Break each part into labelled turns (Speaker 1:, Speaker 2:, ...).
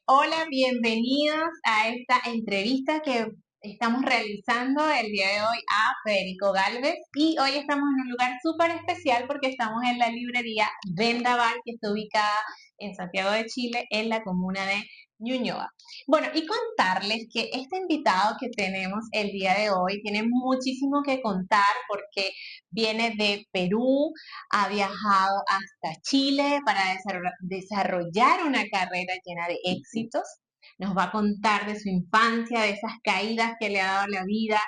Speaker 1: Hola, bienvenidos a esta entrevista que estamos realizando el día de hoy a Federico Gálvez y hoy estamos en un lugar súper especial porque estamos en la librería Vendaval que está ubicada en Santiago de Chile en la comuna de Ñuñoa. Bueno, y contarles que este invitado que tenemos el día de hoy tiene muchísimo que contar porque viene de Perú, ha viajado hasta Chile para desarrollar una carrera llena de éxitos. Nos va a contar de su infancia, de esas caídas que le ha dado la vida,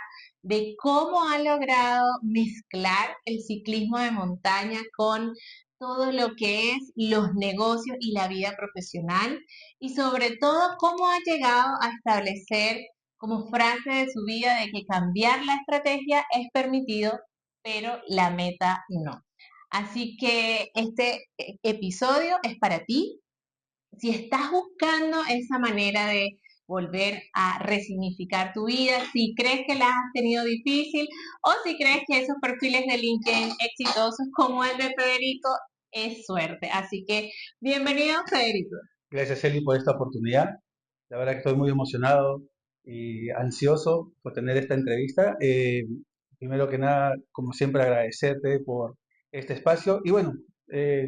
Speaker 1: de cómo ha logrado mezclar el ciclismo de montaña con todo lo que es los negocios y la vida profesional y sobre todo cómo ha llegado a establecer como frase de su vida de que cambiar la estrategia es permitido, pero la meta no. Así que este episodio es para ti. Si estás buscando esa manera de volver a resignificar tu vida, si crees que la has tenido difícil o si crees que esos perfiles de LinkedIn exitosos como el de Federico es suerte. Así que bienvenido, Federico.
Speaker 2: Gracias, Eli, por esta oportunidad. La verdad que estoy muy emocionado y ansioso por tener esta entrevista. Primero que nada, como siempre, agradecerte por este espacio y bueno,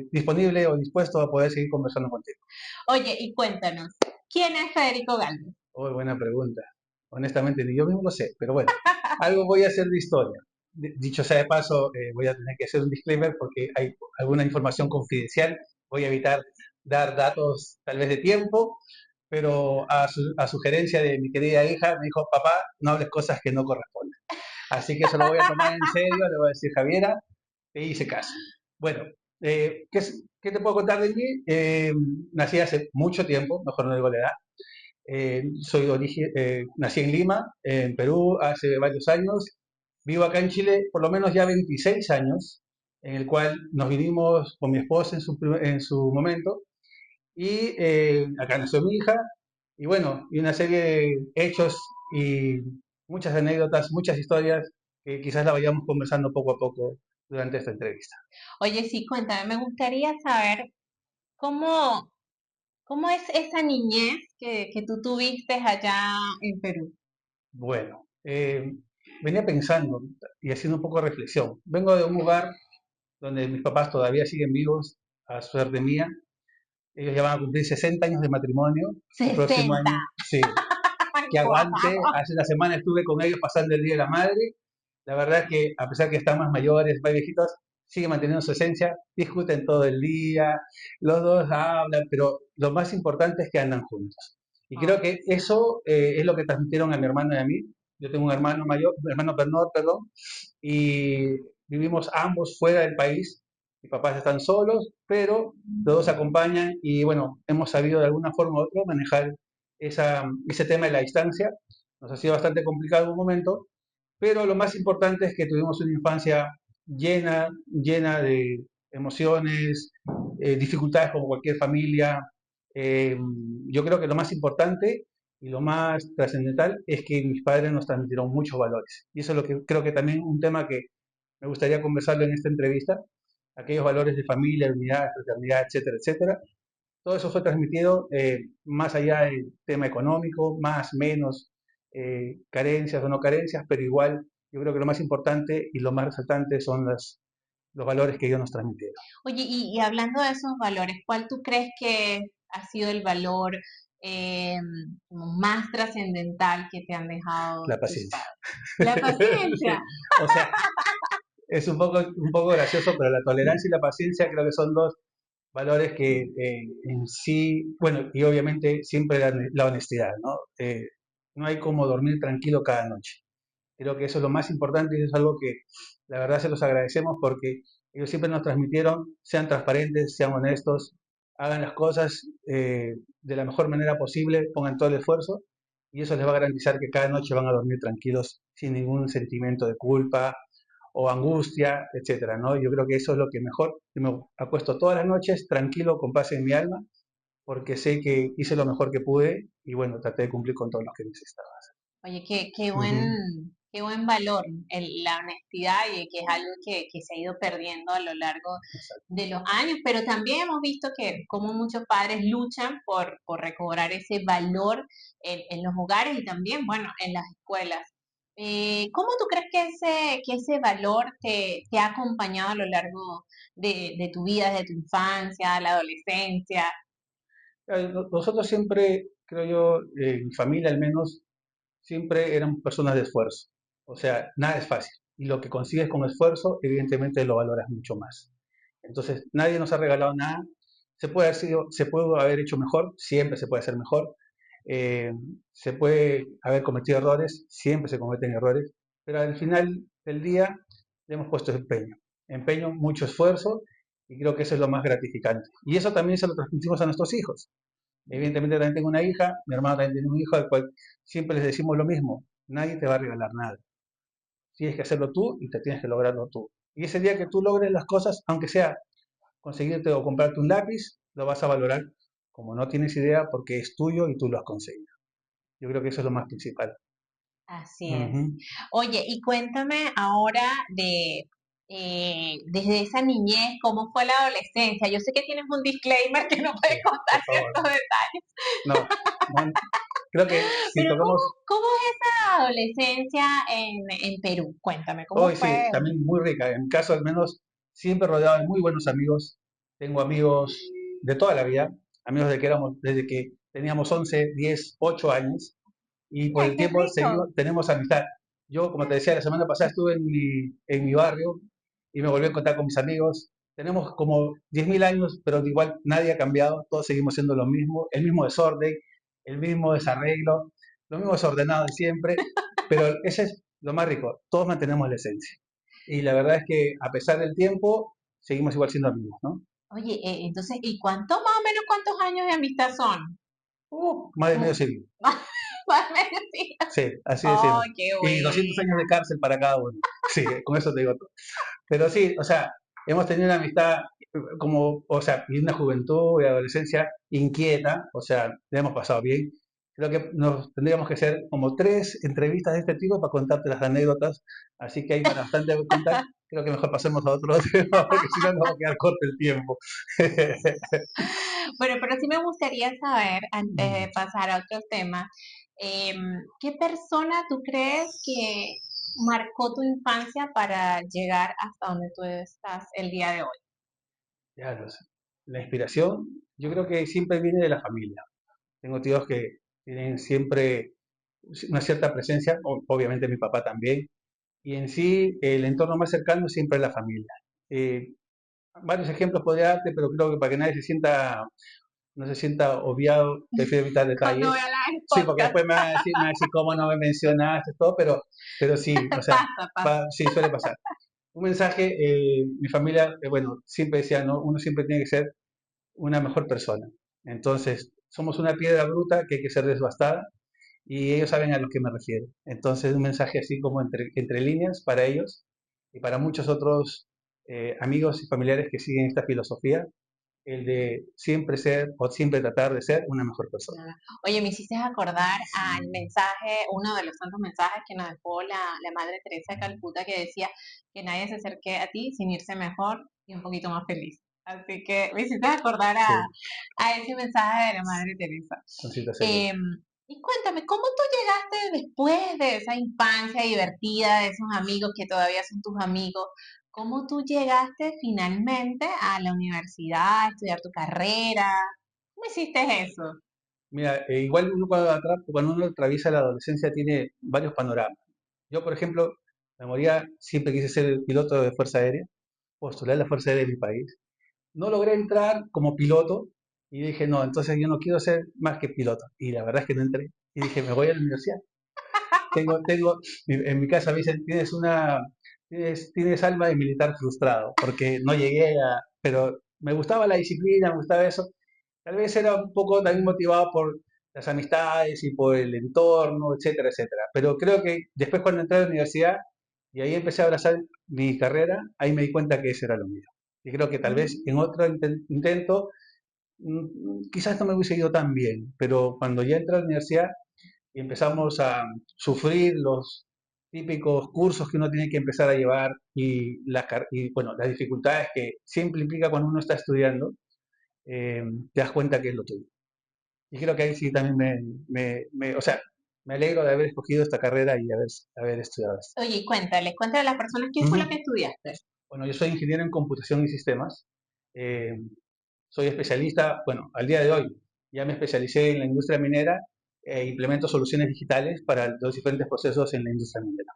Speaker 2: disponible o dispuesto a poder seguir conversando contigo.
Speaker 1: Oye, y cuéntanos, ¿quién es Federico Galvez?
Speaker 2: Oh, buena pregunta. Honestamente, ni yo mismo lo sé, pero bueno, algo voy a hacer de historia. Dicho sea de paso, voy a tener que hacer un disclaimer porque hay alguna información confidencial. Voy a evitar dar datos tal vez de tiempo, pero a sugerencia de mi querida hija me dijo, papá, no hables cosas que no corresponden. Así que eso lo voy a tomar en serio, le voy a decir, Javiera, te hice caso. Bueno, ¿qué te puedo contar de mí? Nací hace mucho tiempo, mejor no digo la edad. Nací en Lima, en Perú, hace varios años. Vivo acá en Chile por lo menos ya 26 años, en el cual nos vinimos con mi esposa en su momento. Y acá nació mi hija. Y bueno, y una serie de hechos y muchas anécdotas, muchas historias que quizás la vayamos conversando poco a poco durante esta entrevista.
Speaker 1: Oye, sí, cuéntame, me gustaría saber cómo, cómo es esa niñez que tú tuviste allá en Perú.
Speaker 2: Bueno, venía pensando y haciendo un poco de reflexión. Vengo de un lugar donde mis papás todavía siguen vivos, a suerte mía. Ellos ya van a cumplir 60 años de matrimonio. El próximo
Speaker 1: 60.
Speaker 2: año, sí, que aguante.
Speaker 1: Wow.
Speaker 2: Hace una semana estuve con ellos pasando el Día de la Madre. La verdad es que a pesar que están más mayores, más viejitos, siguen manteniendo su esencia, discuten todo el día, los dos hablan, pero lo más importante es que andan juntos. Y creo que eso es lo que transmitieron a mi hermano y a mí. Yo tengo un hermano mayor, un hermano menor, perdón, y vivimos ambos fuera del país. Mis papás están solos, pero los dos se acompañan y bueno, hemos sabido de alguna forma u otra manejar ese tema de la distancia. Nos ha sido bastante complicado en un momento, pero lo más importante es que tuvimos una infancia llena de emociones, dificultades como cualquier familia. Eh, yo creo que lo más importante y lo más trascendental es que mis padres nos transmitieron muchos valores. Y eso es lo que creo que también un tema que me gustaría conversarlo en esta entrevista, aquellos valores de familia, de unidad, de fraternidad, etcétera, etcétera. Todo eso fue transmitido más allá del tema económico, más, menos, carencias o no carencias, pero igual yo creo que lo más importante y lo más resaltante son los valores que ellos nos transmitieron.
Speaker 1: Oye, y hablando de esos valores, ¿cuál tú crees que ha sido el valor eh, como más trascendental que te han dejado
Speaker 2: La
Speaker 1: tus
Speaker 2: paciencia.
Speaker 1: padres? La paciencia.
Speaker 2: Sí. O sea, es un poco gracioso, pero la tolerancia y la paciencia creo que son dos valores que en sí, bueno, y obviamente siempre la honestidad, ¿no? No hay como dormir tranquilo cada noche. Creo que eso es lo más importante y eso es algo que la verdad se los agradecemos porque ellos siempre nos transmitieron, sean transparentes, sean honestos, hagan las cosas de la mejor manera posible, pongan todo el esfuerzo y eso les va a garantizar que cada noche van a dormir tranquilos sin ningún sentimiento de culpa o angustia, etcétera, ¿no? Yo creo que eso es lo que mejor, yo me acuesto todas las noches tranquilo, con paz en mi alma, porque sé que hice lo mejor que pude y bueno, traté de cumplir con todo lo que necesitaba hacer.
Speaker 1: Oye, qué
Speaker 2: Uh
Speaker 1: buen,
Speaker 2: -huh.
Speaker 1: qué buen valor, la honestidad y que es algo que se ha ido perdiendo a lo largo
Speaker 2: Exacto.
Speaker 1: de los años, pero también hemos visto que como muchos padres luchan por recobrar ese valor en los hogares y también, bueno, en las escuelas. ¿Cómo tú crees que ese valor te ha acompañado a lo largo de tu vida, de tu infancia, la adolescencia?
Speaker 2: Nosotros siempre, creo yo, mi familia al menos, siempre eran personas de esfuerzo. O sea, nada es fácil. Y lo que consigues con esfuerzo, evidentemente lo valoras mucho más. Entonces, nadie nos ha regalado nada. Se puede haber hecho mejor, siempre se puede hacer mejor. Eh, Se puede haber cometido errores, siempre se cometen errores. Pero al final del día le hemos puesto empeño. Empeño, mucho esfuerzo, y creo que eso es lo más gratificante. Y eso también se lo transmitimos a nuestros hijos. Evidentemente también tengo una hija, mi hermano también tiene un hijo al cual siempre les decimos lo mismo, nadie te va a regalar nada. Tienes que hacerlo tú y te tienes que lograrlo tú. Y ese día que tú logres las cosas, aunque sea conseguirte o comprarte un lápiz, lo vas a valorar como no tienes idea porque es tuyo y tú lo has conseguido. Yo creo que eso es lo más principal.
Speaker 1: Así es.
Speaker 2: Ujú.
Speaker 1: Oye, y cuéntame ahora desde esa niñez, ¿cómo fue la adolescencia? Yo sé que tienes un disclaimer que no
Speaker 2: Sí,
Speaker 1: puedes contar
Speaker 2: por favor.
Speaker 1: ciertos detalles,
Speaker 2: No, no, creo que si
Speaker 1: pero ¿cómo,
Speaker 2: tocamos,
Speaker 1: cómo es esa adolescencia en Perú? Cuéntame, ¿cómo
Speaker 2: hoy sí,
Speaker 1: fue?
Speaker 2: también muy rica. En mi caso, al menos, siempre rodeado de muy buenos amigos. Tengo amigos de toda la vida, amigos desde que teníamos 11, 10, 8 años, y por
Speaker 1: Ay,
Speaker 2: el
Speaker 1: qué
Speaker 2: tiempo
Speaker 1: rico.
Speaker 2: tenemos amistad. Yo, como te decía, la semana pasada estuve en mi barrio y me volví a encontrar con mis amigos. Tenemos como 10.000 años, pero igual nadie ha cambiado, todos seguimos siendo lo mismo, el mismo desorden, el mismo desarreglo, lo mismo desordenado de siempre, pero ese es lo más rico, todos mantenemos la esencia. Y la verdad es que a pesar del tiempo, seguimos igual siendo amigos, ¿no?
Speaker 1: Oye, entonces, ¿y cuánto más o menos cuántos años de amistad son?
Speaker 2: Más de medio
Speaker 1: Mu-
Speaker 2: siglo.
Speaker 1: Más o menos, sí.
Speaker 2: Sí, así
Speaker 1: Oh,
Speaker 2: decimos.
Speaker 1: qué
Speaker 2: Y 200 años
Speaker 1: buena.
Speaker 2: de cárcel para cada uno. Sí, con eso te digo todo. Pero sí, o sea, hemos tenido una amistad como, o sea, y una juventud y adolescencia inquieta, o sea, le hemos pasado bien. Creo que nos tendríamos que hacer como 3 entrevistas de este tipo para contarte las anécdotas, así que hay bastante que contar. Creo que mejor pasemos a otro tema, porque si no nos va a quedar corto el tiempo.
Speaker 1: Bueno, pero sí me gustaría saber, antes de pasar a otro tema, ¿qué persona tú crees que marcó tu infancia para llegar hasta donde tú estás el día de hoy?
Speaker 2: Ya, la inspiración, yo creo que siempre viene de la familia. Tengo tíos que tienen siempre una cierta presencia, obviamente mi papá también, y en sí el entorno más cercano siempre es la familia. Eh, Varios ejemplos podría darte, pero creo que para que nadie no se sienta obviado, prefiero evitar
Speaker 1: Cuando
Speaker 2: detalles.
Speaker 1: veas el
Speaker 2: Sí, porque
Speaker 1: podcast,
Speaker 2: después me va a decir cómo no me mencionaste, todo, pero sí, o sea,
Speaker 1: pasa, pasa.
Speaker 2: sí, suele pasar. Un mensaje, mi familia, bueno, siempre decía, ¿no? Uno siempre tiene que ser una mejor persona. Entonces, somos una piedra bruta que hay que ser desbastada y ellos saben a lo que me refiero. Entonces, un mensaje así como entre líneas para ellos y para muchos otros amigos y familiares que siguen esta filosofía, el de siempre ser o siempre tratar de ser una mejor persona.
Speaker 1: Nada. Oye, me hiciste acordar al mensaje, uno de los tantos mensajes que nos dejó la Madre Teresa de Calcuta que decía que nadie se acerque a ti sin irse mejor y un poquito más feliz. Así que me hiciste acordar
Speaker 2: Sí,
Speaker 1: a ese mensaje de la Madre Teresa.
Speaker 2: Concita seguro.
Speaker 1: Em, y cuéntame, ¿cómo tú llegaste después de esa infancia divertida, de esos amigos que todavía son tus amigos? ¿Cómo tú llegaste finalmente a la universidad, a estudiar tu carrera? ¿Cómo hiciste eso?
Speaker 2: Mira, igual cuando uno atraviesa la adolescencia tiene varios panoramas. Yo, por ejemplo, siempre quise ser el piloto de Fuerza Aérea, postular a la Fuerza Aérea de mi país. No logré entrar como piloto y dije, no, entonces yo no quiero ser más que piloto. Y la verdad es que no entré. Y dije, me voy a la universidad. En mi casa me dicen, tienes alma de militar frustrado, porque no llegué pero me gustaba la disciplina, me gustaba eso. Tal vez era un poco también motivado por las amistades y por el entorno, etcétera, etcétera. Pero creo que después cuando entré a la universidad y ahí empecé a abrazar mi carrera, ahí me di cuenta que eso era lo mío. Y creo que tal vez en otro intento, quizás no me hubiese ido tan bien, pero cuando ya entré a la universidad y empezamos a sufrir típicos cursos que uno tiene que empezar a llevar y bueno, las dificultades que siempre implica cuando uno está estudiando, te das cuenta que es lo tuyo. Y creo que ahí sí también o sea, me alegro de haber escogido esta carrera y haber estudiado esto.
Speaker 1: Oye, cuéntale a las personas qué fue lo
Speaker 2: Ujú.
Speaker 1: que estudiaste.
Speaker 2: Bueno, yo soy ingeniero en computación y sistemas. eh, Soy especialista, bueno, al día de hoy ya me especialicé en la industria minera e implemento soluciones digitales para los diferentes procesos en la industria minera,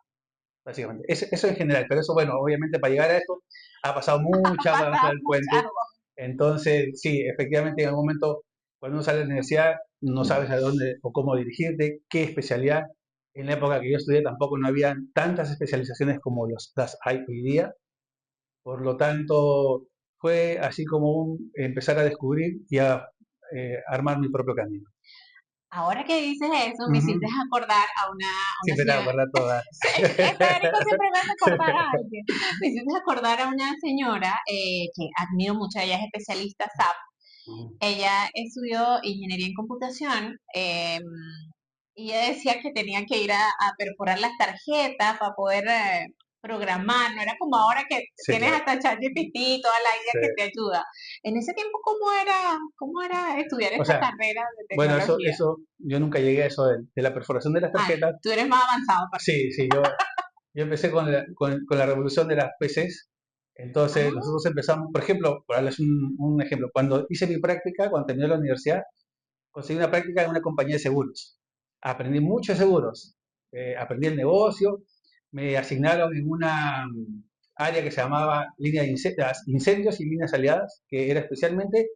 Speaker 2: básicamente. Eso en general, pero eso, bueno, obviamente para llegar a esto ha pasado
Speaker 1: Ha
Speaker 2: mucha agua debajo
Speaker 1: pasado
Speaker 2: del
Speaker 1: mucha
Speaker 2: puente.
Speaker 1: agua.
Speaker 2: Entonces, sí, efectivamente en algún momento, cuando uno sale de la universidad, no sabes a dónde o cómo dirigirte, qué especialidad. En la época que yo estudié tampoco no había tantas especializaciones como las hay hoy día. Por lo tanto, fue así como empezar a descubrir y a armar mi propio camino.
Speaker 1: Ahora que dices eso, me hiciste
Speaker 2: Ujú.
Speaker 1: acordar a una
Speaker 2: Siempre te
Speaker 1: señora.
Speaker 2: acuerdas toda.
Speaker 1: Sí, Federico siempre me hace acordar a alguien. Me hiciste acordar a una señora que admiro mucho, ella es especialista SAP.
Speaker 2: Ujú.
Speaker 1: Ella estudió ingeniería en computación y ella decía que tenía que ir a perforar las tarjetas para poder programar. No era como ahora que
Speaker 2: Sí,
Speaker 1: tienes
Speaker 2: claro.
Speaker 1: hasta ChatGPT, toda la IA
Speaker 2: Sí.
Speaker 1: que te ayuda. En ese tiempo, cómo era estudiar
Speaker 2: O
Speaker 1: esta
Speaker 2: sea,
Speaker 1: carrera de
Speaker 2: bueno,
Speaker 1: tecnología?
Speaker 2: yo nunca llegué a eso de la perforación de las
Speaker 1: Ah,
Speaker 2: tarjetas.
Speaker 1: tú eres más avanzado para
Speaker 2: Sí, sí, yo empecé con la revolución de las PCs.
Speaker 1: Ah,
Speaker 2: Entonces, nosotros empezamos, por ejemplo, por darles un ejemplo, cuando hice mi práctica, cuando terminé la universidad, conseguí una práctica en una compañía de seguros. Aprendí muchos seguros, aprendí el negocio, me asignaron en una área que se llamaba línea de incendios y líneas aliadas, que era especialmente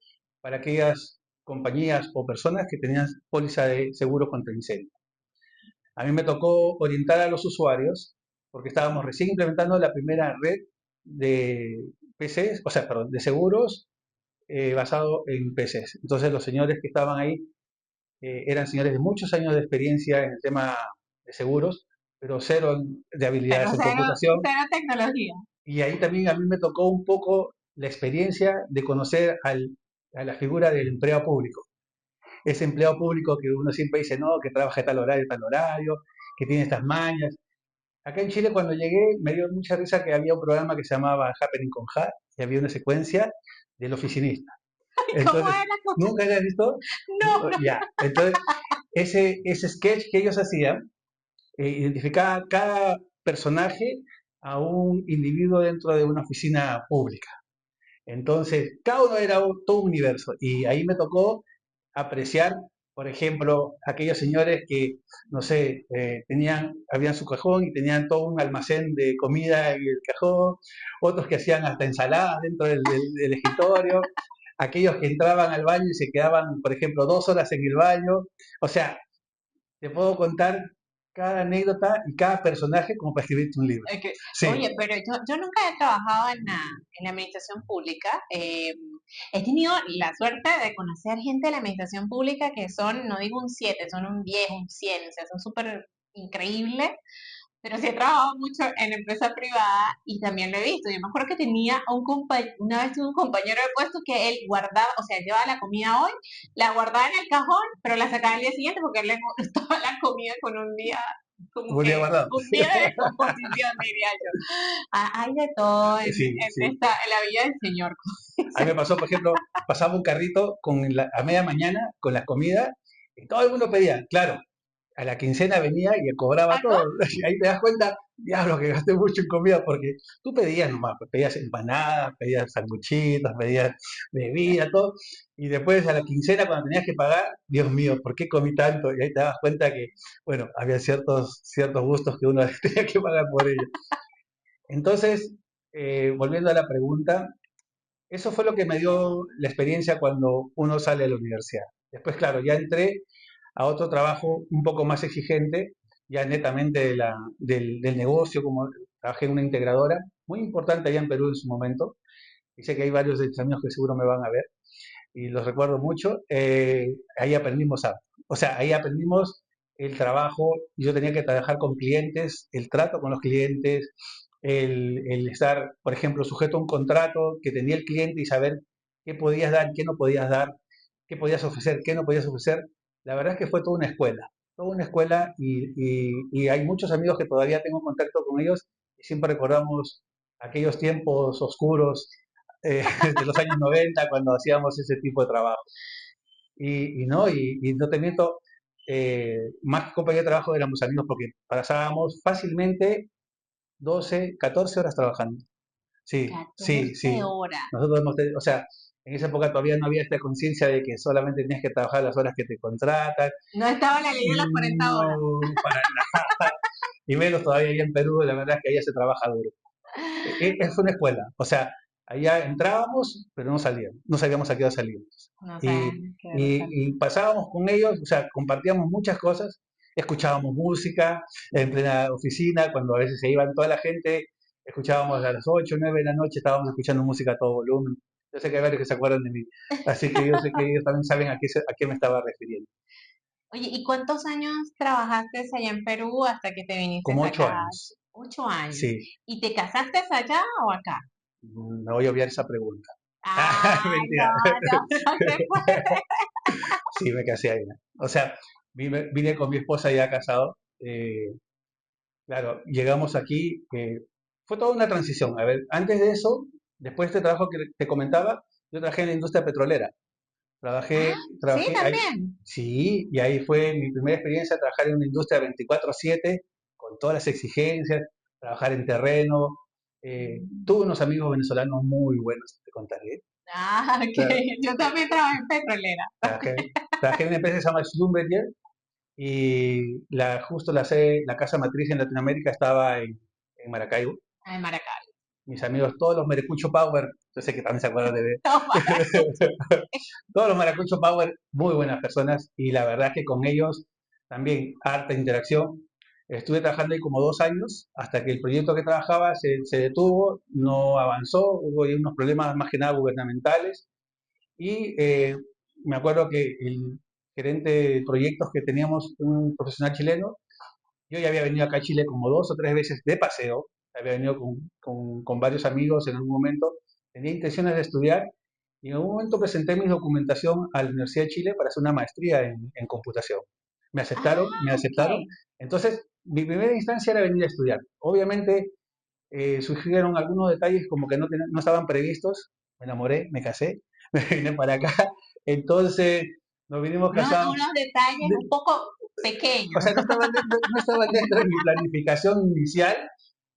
Speaker 2: para aquellas compañías o personas que tenían póliza de seguro contra incendio. A mí me tocó orientar a los usuarios porque estábamos recién implementando la primera red de PCs, o sea, perdón, de seguros basado en PCs. Entonces los señores que estaban ahí eran señores de muchos años de experiencia en el tema de seguros, pero cero de
Speaker 1: pero
Speaker 2: habilidades en computación.
Speaker 1: cero tecnología.
Speaker 2: Y ahí también a mí me tocó un poco la experiencia de conocer a la figura del empleado público. Ese empleado público que uno siempre dice, no, que trabaja tal horario, que tiene estas mañas. Acá en Chile cuando llegué me dio mucha risa que había un programa que se llamaba Happening con Hat y había una secuencia del oficinista.
Speaker 1: ¿Cómo
Speaker 2: Entonces,
Speaker 1: era la cosa?
Speaker 2: ¿nunca habías visto?
Speaker 1: No, no.
Speaker 2: Ya, entonces ese sketch que ellos hacían identificaba cada personaje a un individuo dentro de una oficina pública. Entonces, cada uno era todo un universo. Y ahí me tocó apreciar, por ejemplo, aquellos señores que, no sé, habían su cajón y tenían todo un almacén de comida en el cajón, otros que hacían hasta ensaladas dentro del escritorio, aquellos que entraban al baño y se quedaban, por ejemplo, 2 horas en el baño. O sea, te puedo contar cada anécdota y cada personaje como para escribirte un libro.
Speaker 1: Es que,
Speaker 2: Sí.
Speaker 1: oye, pero yo nunca he trabajado en la administración pública. He tenido la suerte de conocer gente de la administración pública que son, no digo un 7, son un 10, un 100, o sea, son súper increíbles. Pero sí he trabajado mucho en empresa privada y también lo he visto. Yo me acuerdo que tenía una vez tuve un compañero de puesto que él guardaba, o sea, llevaba la comida hoy, la guardaba en el cajón, pero la sacaba el día siguiente porque a él le gustaba la comida con un día, como
Speaker 2: Un día
Speaker 1: que,
Speaker 2: guardado.
Speaker 1: un día de descomposición, diría yo. Hay de todo
Speaker 2: Sí, sí.
Speaker 1: en la vida del Señor.
Speaker 2: A mí me pasó, por ejemplo, pasaba un carrito a media mañana con la comida y todo el mundo pedía. Claro, a la quincena venía y cobraba
Speaker 1: Acá,
Speaker 2: todo. Y ahí te das cuenta, diablo, que gasté mucho en comida porque tú pedías nomás, pues, pedías empanadas, pedías sanguchitos, pedías bebida, todo. Y después a la quincena, cuando tenías que pagar, Dios mío, ¿por qué comí tanto? Y ahí te das cuenta que, bueno, había ciertos gustos que uno tenía que pagar por ellos. Entonces, volviendo a la pregunta, eso fue lo que me dio la experiencia cuando uno sale de la universidad. Después, claro, ya entré a otro trabajo un poco más exigente, ya netamente del negocio, como trabajé en una integradora, muy importante allá en Perú en su momento, y sé que hay varios de mis amigos que seguro me van a ver, y los recuerdo mucho. Ahí aprendimos o sea, ahí aprendimos el trabajo, yo tenía que trabajar con clientes, el trato con los clientes, el estar, por ejemplo, sujeto a un contrato que tenía el cliente y saber qué podías dar, qué no podías dar, qué podías ofrecer, qué no podías ofrecer. La verdad es que fue toda una escuela. toda una escuela y hay muchos amigos que todavía tengo contacto con ellos y siempre recordamos aquellos tiempos oscuros de los años 90 cuando hacíamos ese tipo de trabajo. Y no te miento, más que compañía de trabajo éramos amigos porque pasábamos fácilmente 12, 14 horas trabajando. Sí, sí,
Speaker 1: 14
Speaker 2: sí.
Speaker 1: horas.
Speaker 2: Nosotros o sea, en esa época todavía no había esta conciencia de que solamente tenías que trabajar las horas que te contratan.
Speaker 1: No estaba la ley de las 40 horas.
Speaker 2: No, para nada. Y menos todavía allá en Perú, la verdad es que allá se trabaja duro. Es una escuela, o sea, allá entrábamos, pero no salíamos, no sabíamos a qué hora salíamos.
Speaker 1: No
Speaker 2: Y,
Speaker 1: saben qué hora sale.
Speaker 2: y pasábamos con ellos, o sea, compartíamos muchas cosas, escuchábamos música en plena oficina, cuando a veces se iban toda la gente, escuchábamos a las 8 9 de la noche, estábamos escuchando música a todo volumen. Yo sé que hay varios que se acuerdan de mí, así que yo sé que ellos también saben a qué me estaba refiriendo.
Speaker 1: Oye, ¿y cuántos años trabajaste allá en Perú hasta que te viniste
Speaker 2: Como ocho
Speaker 1: acá?
Speaker 2: años,
Speaker 1: 8 años.
Speaker 2: sí.
Speaker 1: ¿Y te casaste allá o acá?
Speaker 2: Me voy a obviar esa pregunta.
Speaker 1: Ay, no,
Speaker 2: Mentira.
Speaker 1: no, no se puede.
Speaker 2: Sí, me casé ahí. O sea, vine con mi esposa ya casado. Claro, llegamos aquí. Fue toda una transición. A ver, antes de eso, después de este trabajo que te comentaba, yo trabajé en la industria petrolera.
Speaker 1: Ah, sí,
Speaker 2: Trabajé ahí.
Speaker 1: también.
Speaker 2: Sí, y ahí fue mi primera experiencia trabajar en una industria 24/7, con todas las exigencias, trabajar en terreno. Tuve unos amigos venezolanos muy buenos, te contaré.
Speaker 1: Ah, ok.
Speaker 2: Tra-
Speaker 1: Yo también trabajé en petrolera.
Speaker 2: Trabajé, trabajé en una empresa que se llama Schlumberger y justo la casa matriz en Latinoamérica estaba en Maracaibo.
Speaker 1: En Maracay.
Speaker 2: Mis amigos, todos los Maracucho Power, yo sé que también se acuerdan de
Speaker 1: No, Maracucho.
Speaker 2: todos los Maracucho Power, muy buenas personas y la verdad es que con ellos también harta interacción. Estuve trabajando ahí como 2 años hasta que el proyecto que trabajaba se detuvo, no avanzó, hubo ahí unos problemas más que nada gubernamentales y me acuerdo que el gerente de proyectos que teníamos, un profesional chileno, yo ya había venido acá a Chile como 2 o 3 veces de paseo, había venido con varios amigos en algún momento, tenía intenciones de estudiar y en algún momento presenté mi documentación a la Universidad de Chile para hacer una maestría en computación. Me
Speaker 1: Ah, ok.
Speaker 2: aceptaron. Entonces, mi primera instancia era venir a estudiar. Obviamente, surgieron algunos detalles como que no estaban previstos. Me enamoré, me casé, me vine para acá. Entonces, nos vinimos casados.
Speaker 1: Unos detalles un poco pequeños.
Speaker 2: O sea, no estaban dentro de mi planificación inicial,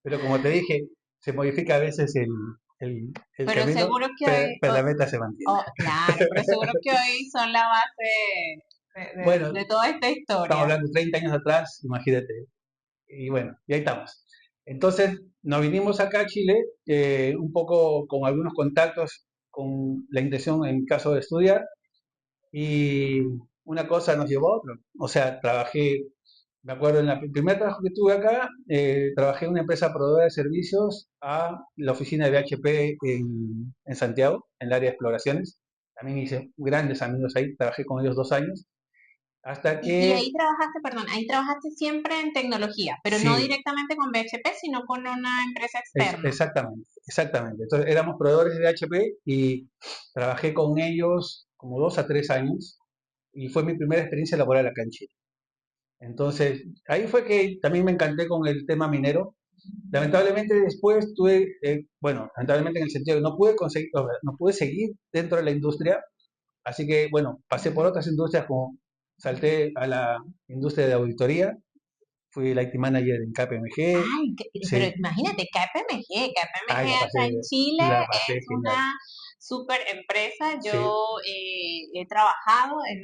Speaker 2: pero como te dije, se modifica a veces el
Speaker 1: Pero
Speaker 2: camino,
Speaker 1: seguro que hoy,
Speaker 2: pero la meta se mantiene.
Speaker 1: oh, claro, pero seguro que hoy son la base
Speaker 2: Bueno,
Speaker 1: de toda esta
Speaker 2: estamos
Speaker 1: historia.
Speaker 2: hablando de 30 años atrás, imagínate. Y bueno, y ahí estamos. Entonces, nos vinimos acá a Chile, un poco con algunos contactos, con la intención, en mi caso, de estudiar, y una cosa nos llevó a otra. O sea, me acuerdo, el primer trabajo que tuve acá, trabajé en una empresa proveedora de servicios a la oficina de BHP en Santiago, en el área de exploraciones. También hice grandes amigos ahí, trabajé con ellos 2 años, hasta
Speaker 1: Y
Speaker 2: que,
Speaker 1: ahí trabajaste, perdón, ahí trabajaste siempre en tecnología, pero no
Speaker 2: sí,
Speaker 1: directamente con BHP, sino con una empresa externa.
Speaker 2: exactamente, exactamente. Entonces éramos proveedores de BHP y trabajé con ellos como 2 a 3 años y fue mi primera experiencia laboral acá en Chile. Entonces, ahí fue que también me encanté con el tema minero. Lamentablemente después bueno, lamentablemente en el sentido de que no pude conseguir, o sea, no pude seguir dentro de la industria, así que bueno, pasé por otras industrias como salté a la industria de auditoría, fui el IT manager en KPMG,
Speaker 1: Ay, pero
Speaker 2: sí,
Speaker 1: imagínate,
Speaker 2: ay,
Speaker 1: KPMG acá en Chile
Speaker 2: la pasé
Speaker 1: es
Speaker 2: genial,
Speaker 1: una super empresa.
Speaker 2: sí,
Speaker 1: Yo he trabajado en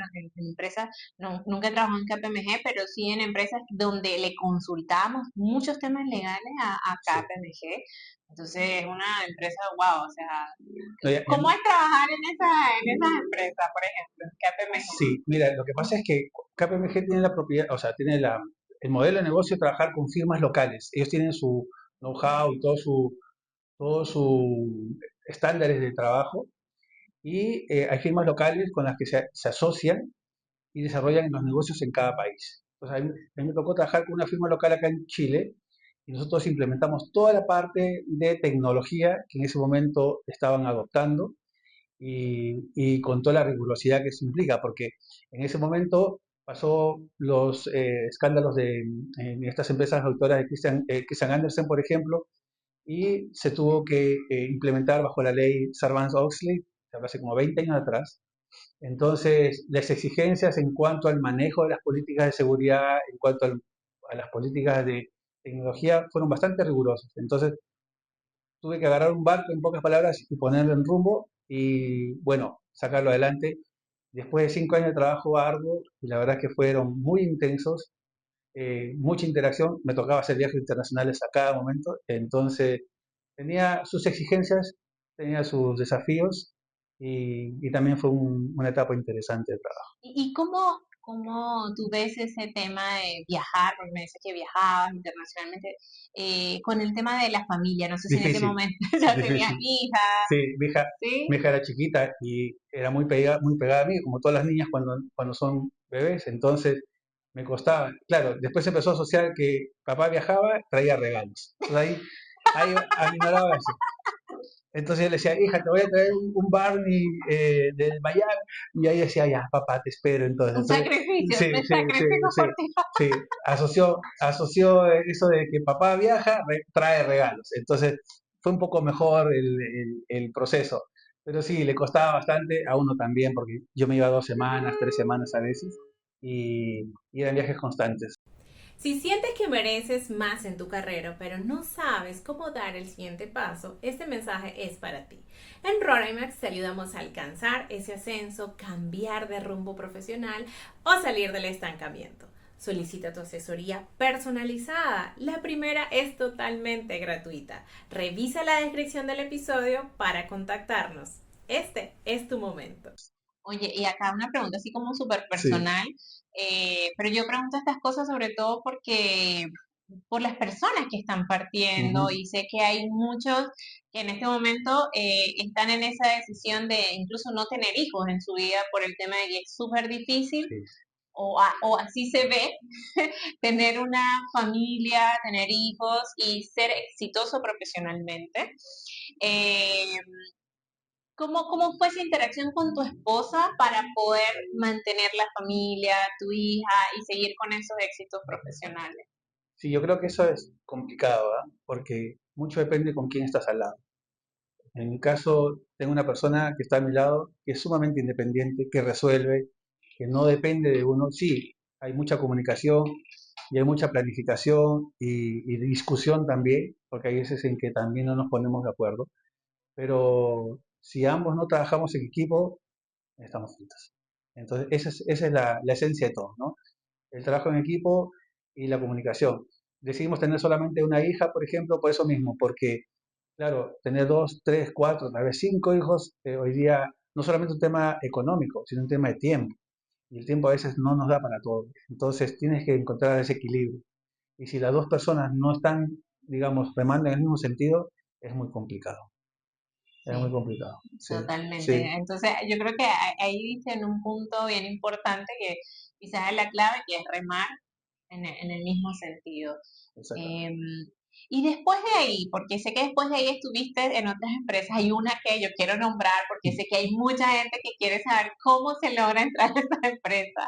Speaker 1: empresas, nunca he trabajado en KPMG, pero sí en empresas donde le consultamos muchos temas legales a
Speaker 2: sí.
Speaker 1: KPMG. Entonces es una empresa, wow, o sea,
Speaker 2: No,
Speaker 1: ¿cómo es trabajar en esas empresas, por ejemplo, en KPMG?
Speaker 2: sí, mira, lo que pasa es que KPMG tiene la propiedad, o sea, tiene el modelo de negocio de trabajar con firmas locales. Ellos tienen su know-how y todos sus estándares de trabajo y hay firmas locales con las que se asocian y desarrollan los negocios en cada país. Entonces, a mí me tocó trabajar con una firma local acá en Chile y nosotros implementamos toda la parte de tecnología que en ese momento estaban adoptando y con toda la rigurosidad que eso implica, porque en ese momento pasó los escándalos en estas empresas autoras de Christian Andersen, por ejemplo, y se tuvo que implementar bajo la ley Sarbanes-Oxley, hace como 20 años atrás. Entonces, las exigencias en cuanto al manejo de las políticas de seguridad, en cuanto a las políticas de tecnología, fueron bastante rigurosas. Entonces, tuve que agarrar un barco, en pocas palabras, y ponerlo en rumbo y, bueno, sacarlo adelante. Después de 5 años de trabajo arduo, y la verdad que fueron muy intensos, mucha interacción, me tocaba hacer viajes internacionales a cada momento, entonces tenía sus exigencias, tenía sus desafíos y también fue una etapa interesante de trabajo.
Speaker 1: ¿Y cómo tú ves ese tema de viajar? Porque me dices que viajabas internacionalmente, con el tema de la familia. No sé si en ese
Speaker 2: Difícil,
Speaker 1: momento ya tenías
Speaker 2: difícil.
Speaker 1: hijas,
Speaker 2: Sí, mi
Speaker 1: ¿sí?
Speaker 2: hija era chiquita y era muy pegada a mí, como todas las niñas cuando son bebés, entonces me costaba. Claro, después empezó a asociar que papá viajaba, traía regalos. Entonces ahí aminoraba eso. Entonces yo le decía, hija, te voy a traer un Barney del Miami. Y ahí decía, ya, papá, te espero. Entonces,
Speaker 1: Un sacrificio,
Speaker 2: sí,
Speaker 1: me
Speaker 2: sí, sí,
Speaker 1: sacrifico
Speaker 2: sí,
Speaker 1: por ti.
Speaker 2: sí. Asoció eso de que papá viaja, trae regalos. Entonces fue un poco mejor el proceso. Pero sí, le costaba bastante a uno también, porque yo me iba 2 semanas, 3 semanas a veces, y eran viajes constantes.
Speaker 3: Si sientes que mereces más en tu carrera, pero no sabes cómo dar el siguiente paso, este mensaje es para ti. En Rorimax te ayudamos a alcanzar ese ascenso, cambiar de rumbo profesional o salir del estancamiento. Solicita tu asesoría personalizada. La primera es totalmente gratuita. Revisa la descripción del episodio para contactarnos. Este es tu momento.
Speaker 1: Oye, y acá una pregunta así como súper
Speaker 2: Sí.
Speaker 1: personal, pero yo pregunto estas cosas sobre todo porque por las personas que están partiendo
Speaker 2: Ujú.
Speaker 1: y sé que hay muchos que en este momento están en esa decisión de incluso no tener hijos en su vida por el tema de que es súper difícil
Speaker 2: Sí.
Speaker 1: o así se ve tener una familia, tener hijos y ser exitoso profesionalmente. Eh, ¿Cómo fue esa interacción con tu esposa para poder mantener la familia, tu hija y seguir con esos éxitos profesionales?
Speaker 2: Sí, yo creo que eso es complicado, ¿ah? Porque mucho depende con quién estás al lado. En mi caso, tengo una persona que está a mi lado, que es sumamente independiente, que resuelve, que no depende de uno. Sí, hay mucha comunicación y hay mucha planificación y discusión también, porque hay veces en que también no nos ponemos de acuerdo. Pero si ambos no trabajamos en equipo, estamos juntos. Entonces, esa es la esencia de todo, ¿no? El trabajo en equipo y la comunicación. Decidimos tener solamente una hija, por ejemplo, por eso mismo, porque, claro, tener dos, tres, cuatro, tal vez 5 hijos, hoy día no solamente un tema económico, sino un tema de tiempo. Y el tiempo a veces no nos da para todo. Entonces tienes que encontrar ese equilibrio. Y si las dos personas no están, digamos, remando en el mismo sentido, es muy complicado. Es muy
Speaker 1: Sí,
Speaker 2: complicado. Sí,
Speaker 1: totalmente.
Speaker 2: sí,
Speaker 1: Entonces, yo creo que ahí dice en un punto bien importante que quizás es la clave, que es remar en el mismo sentido.
Speaker 2: exactamente.
Speaker 1: Em, y después de ahí, porque sé que después de ahí estuviste en otras empresas, hay una que yo quiero nombrar porque sé que hay mucha gente que quiere saber cómo se logra entrar a esa empresa,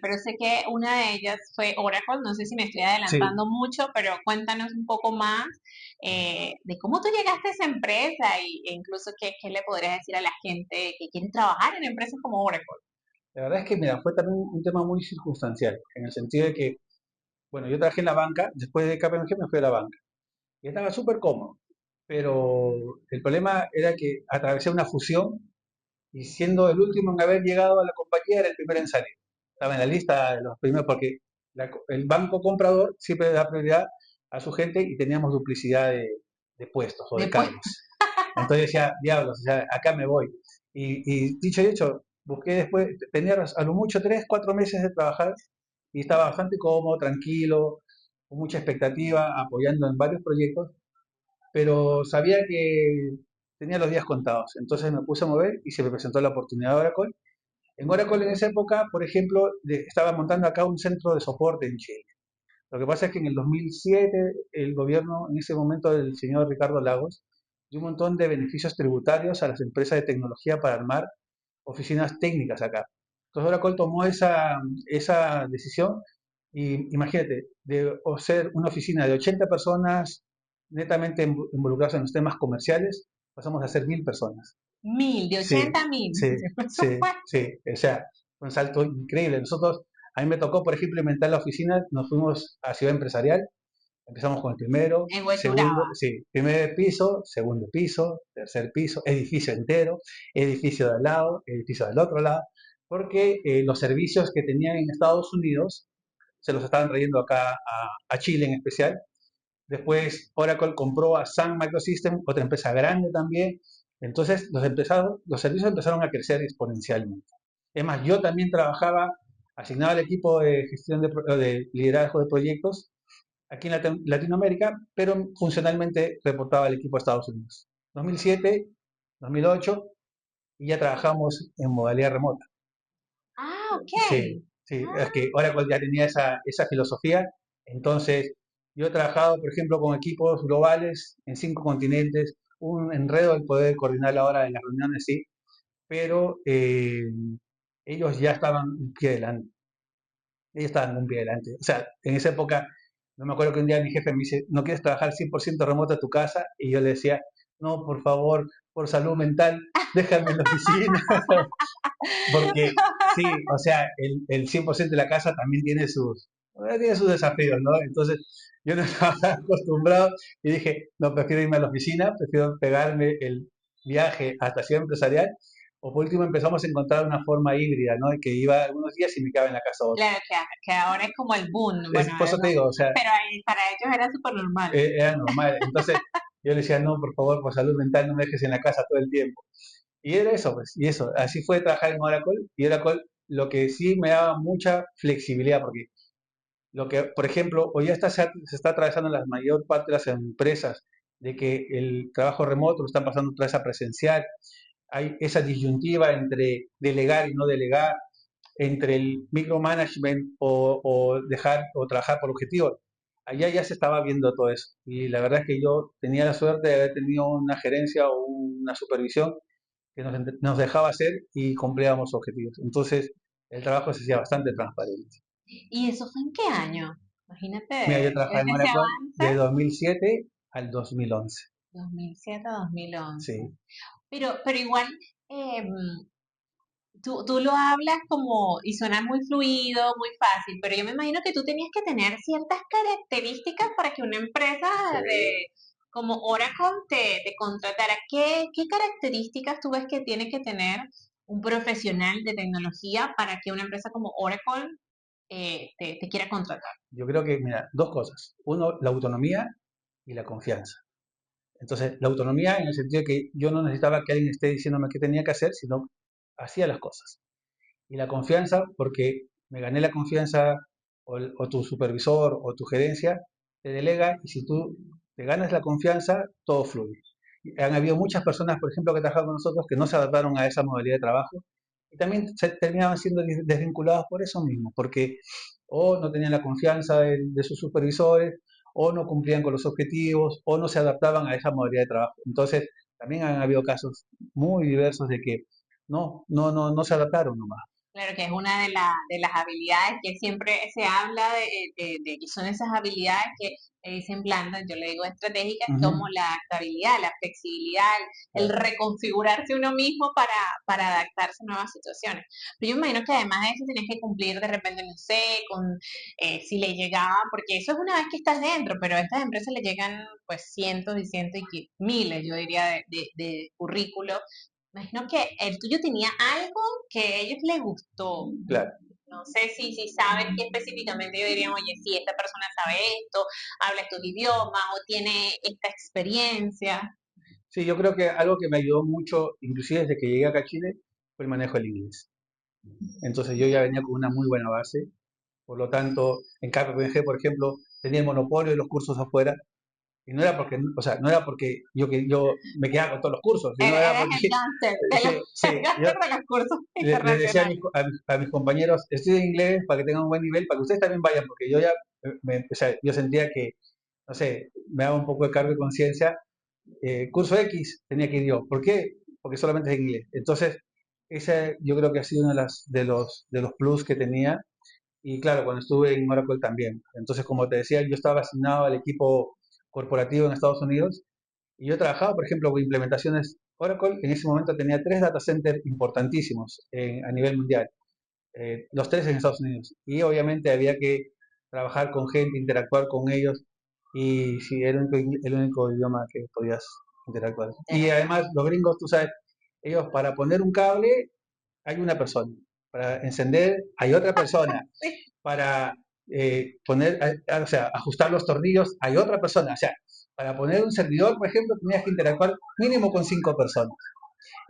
Speaker 1: pero sé que una de ellas fue Oracle, no sé si me estoy
Speaker 2: Sí,
Speaker 1: adelantando mucho, pero cuéntanos un poco más de cómo tú llegaste a esa empresa e incluso qué le podrías decir a la gente que quiere trabajar en empresas como Oracle.
Speaker 2: la verdad es que, mira, fue también un tema muy circunstancial, en el sentido de que, bueno, yo trabajé en la banca, después de KPMG me fui a la banca y estaba súper cómodo, pero el problema era que atravesé una fusión y siendo el último en haber llegado a la compañía era el primero en salir. Estaba en la lista de los primeros porque el banco comprador siempre da prioridad a su gente y teníamos duplicidad de puestos o de
Speaker 1: Después,
Speaker 2: cargos. Entonces decía, diablos, o sea, acá me voy. Y dicho y hecho, busqué después, tenía a lo mucho 3, 4 meses de trabajar y estaba bastante cómodo, tranquilo, con mucha expectativa, apoyando en varios proyectos, pero sabía que tenía los días contados. Entonces me puse a mover y se me presentó la oportunidad de Oracle. En Oracle en esa época, por ejemplo, estaba montando acá un centro de soporte en Chile. Lo que pasa es que en el 2007 el gobierno, en ese momento del señor Ricardo Lagos, dio un montón de beneficios tributarios a las empresas de tecnología para armar oficinas técnicas acá. Entonces Oracle tomó esa decisión y imagínate, de ser una oficina de 80 personas netamente involucradas en los temas comerciales, pasamos a ser 1000 personas.
Speaker 1: 1000, de
Speaker 2: Sí,
Speaker 1: 80 a 1000.
Speaker 2: sí,
Speaker 1: Eso
Speaker 2: sí,
Speaker 1: fue.
Speaker 2: sí. O sea, fue un salto increíble. A mí me tocó, por ejemplo, inventar la oficina, nos fuimos a Ciudad Empresarial, empezamos con el primero,
Speaker 1: En
Speaker 2: segundo,
Speaker 1: Hueturaba.
Speaker 2: sí, primer piso, segundo piso, tercer piso, edificio entero, edificio de al lado, edificio del otro lado, porque los servicios que tenían en Estados Unidos se los estaban trayendo acá a Chile en especial. Después Oracle compró a Sun Microsystems, otra empresa grande también. Entonces los servicios empezaron a crecer exponencialmente. Es más, yo también trabajaba asignado al equipo de gestión de liderazgo de proyectos aquí en Latinoamérica, pero funcionalmente reportaba al equipo de Estados Unidos. 2007, 2008 y ya trabajamos en modalidad remota.
Speaker 1: Ah, ok.
Speaker 2: Sí, sí, es
Speaker 1: Ah,
Speaker 2: que Oracle ya tenía esa filosofía. Entonces, yo he trabajado, por ejemplo, con equipos globales en 5 continentes, un enredo el poder coordinar la hora de las reuniones, sí, pero ellos ya estaban un pie delante. Ellos estaban un pie delante. O sea, en esa época, no me acuerdo que un día mi jefe me dice, ¿no quieres trabajar 100% remoto a tu casa? Y yo le decía, no, por favor, por salud mental, déjame en la oficina. Porque sí, o sea, el 100% de la casa también tiene sus desafíos, ¿no? Entonces, yo no estaba acostumbrado y dije, no, prefiero irme a la oficina, prefiero pegarme el viaje hasta Ciudad Empresarial, o por último empezamos a encontrar una forma híbrida, ¿no? Que iba algunos días y me quedaba en la casa otros.
Speaker 1: claro que ahora es como el boom. Bueno,
Speaker 2: Por eso te digo, o sea,
Speaker 1: pero para ellos era súper normal.
Speaker 2: era normal. Entonces, yo le decía, no, por favor, por salud mental, no me dejes en la casa todo el tiempo. Y era eso, pues, y eso, así fue trabajar en Oracle, y Oracle lo que sí me daba mucha flexibilidad, porque lo que, por ejemplo, hoy ya se está atravesando en la mayor parte de las empresas, de que el trabajo remoto lo están pasando otra vez a presencial, hay esa disyuntiva entre delegar y no delegar, entre el micromanagement o dejar o trabajar por objetivos. Allá ya se estaba viendo todo eso, y la verdad es que yo tenía la suerte de haber tenido una gerencia o una supervisión que nos dejaba hacer y cumplíamos objetivos. Entonces, el trabajo se hacía bastante transparente.
Speaker 1: ¿Y eso fue en qué año?
Speaker 2: Mira,
Speaker 1: Imagínate
Speaker 2: yo trabajé en
Speaker 1: ese
Speaker 2: Oracle de
Speaker 1: avance,
Speaker 2: 2007 al 2011.
Speaker 1: 2007 a 2011.
Speaker 2: Sí,
Speaker 1: Pero igual, em, tú lo hablas como, y suena muy fluido, muy fácil, pero yo me imagino que tú tenías que tener ciertas características para que una empresa como Oracle te contratara. ¿Qué características tú ves que tiene que tener un profesional de tecnología para que una empresa como Oracle te quiera contratar?
Speaker 2: yo creo que, mira, dos cosas. Uno, la autonomía y la confianza. Entonces, la autonomía en el sentido de que yo no necesitaba que alguien esté diciéndome qué tenía que hacer, sino hacía las cosas. Y la confianza, porque me gané la confianza o tu supervisor o tu gerencia te delega y si tú te ganas la confianza, todo fluye. Y han habido muchas personas, por ejemplo, que trabajaron con nosotros que no se adaptaron a esa modalidad de trabajo y también se terminaban siendo desvinculados por eso mismo, porque o no tenían la confianza de sus supervisores, o no cumplían con los objetivos, o no se adaptaban a esa modalidad de trabajo. Entonces, también han habido casos muy diversos de que no se adaptaron nomás.
Speaker 1: Claro que es una de las habilidades que siempre se habla de que son esas habilidades que dicen blandas, yo le digo estratégicas, como
Speaker 2: Ujú,
Speaker 1: la adaptabilidad, la flexibilidad, el
Speaker 2: claro.
Speaker 1: reconfigurarse uno mismo para adaptarse a nuevas situaciones. Pero yo me imagino que además de eso tienes que cumplir de repente, no sé, con si le llegaba, porque eso es una vez que estás dentro, pero a estas empresas le llegan pues cientos y cientos y miles, yo diría, de currículos. Imagino que el tuyo tenía algo que a ellos les gustó.
Speaker 2: Claro.
Speaker 1: No sé si saben que específicamente yo diría, oye, sí, esta persona sabe esto, habla estos idiomas o tiene esta experiencia.
Speaker 2: Sí, yo creo que algo que me ayudó mucho, inclusive desde que llegué acá a Chile, fue el manejo del inglés. Entonces yo ya venía con una muy buena base, por lo tanto, en KPMG, por ejemplo, tenía el monopolio de los cursos afuera, y no era porque, o sea, no era porque yo me quedaba con todos los cursos, sino era
Speaker 1: Eres
Speaker 2: porque,
Speaker 1: el gánster
Speaker 2: sí,
Speaker 1: el
Speaker 2: sí, yo
Speaker 1: gánster de los cursos
Speaker 2: les decía a
Speaker 1: internacionales.
Speaker 2: mis compañeros, estudien inglés para que tengan un buen nivel, para que ustedes también vayan, porque yo ya, o sea, yo sentía que, no sé, me daba un poco de cargo de conciencia. Curso X tenía que ir yo. ¿Por qué? Porque solamente es inglés. Entonces, ese yo creo que ha sido uno de los plus que tenía. Y claro, cuando estuve en Oracle también. Entonces, como te decía, yo estaba asignado al equipo corporativo en Estados Unidos y yo trabajaba, por ejemplo, con implementaciones. Oracle en ese momento tenía tres data centers importantísimos a nivel mundial, los tres en Estados Unidos. Y obviamente había que trabajar con gente, interactuar con ellos. Y sí, era el único idioma que podías interactuar. Y además, los gringos, tú sabes, ellos para poner un cable hay una persona, para encender hay otra persona, para o sea, ajustar los tornillos hay otra persona. O sea, para poner un servidor, por ejemplo, tenías que interactuar mínimo con 5 personas.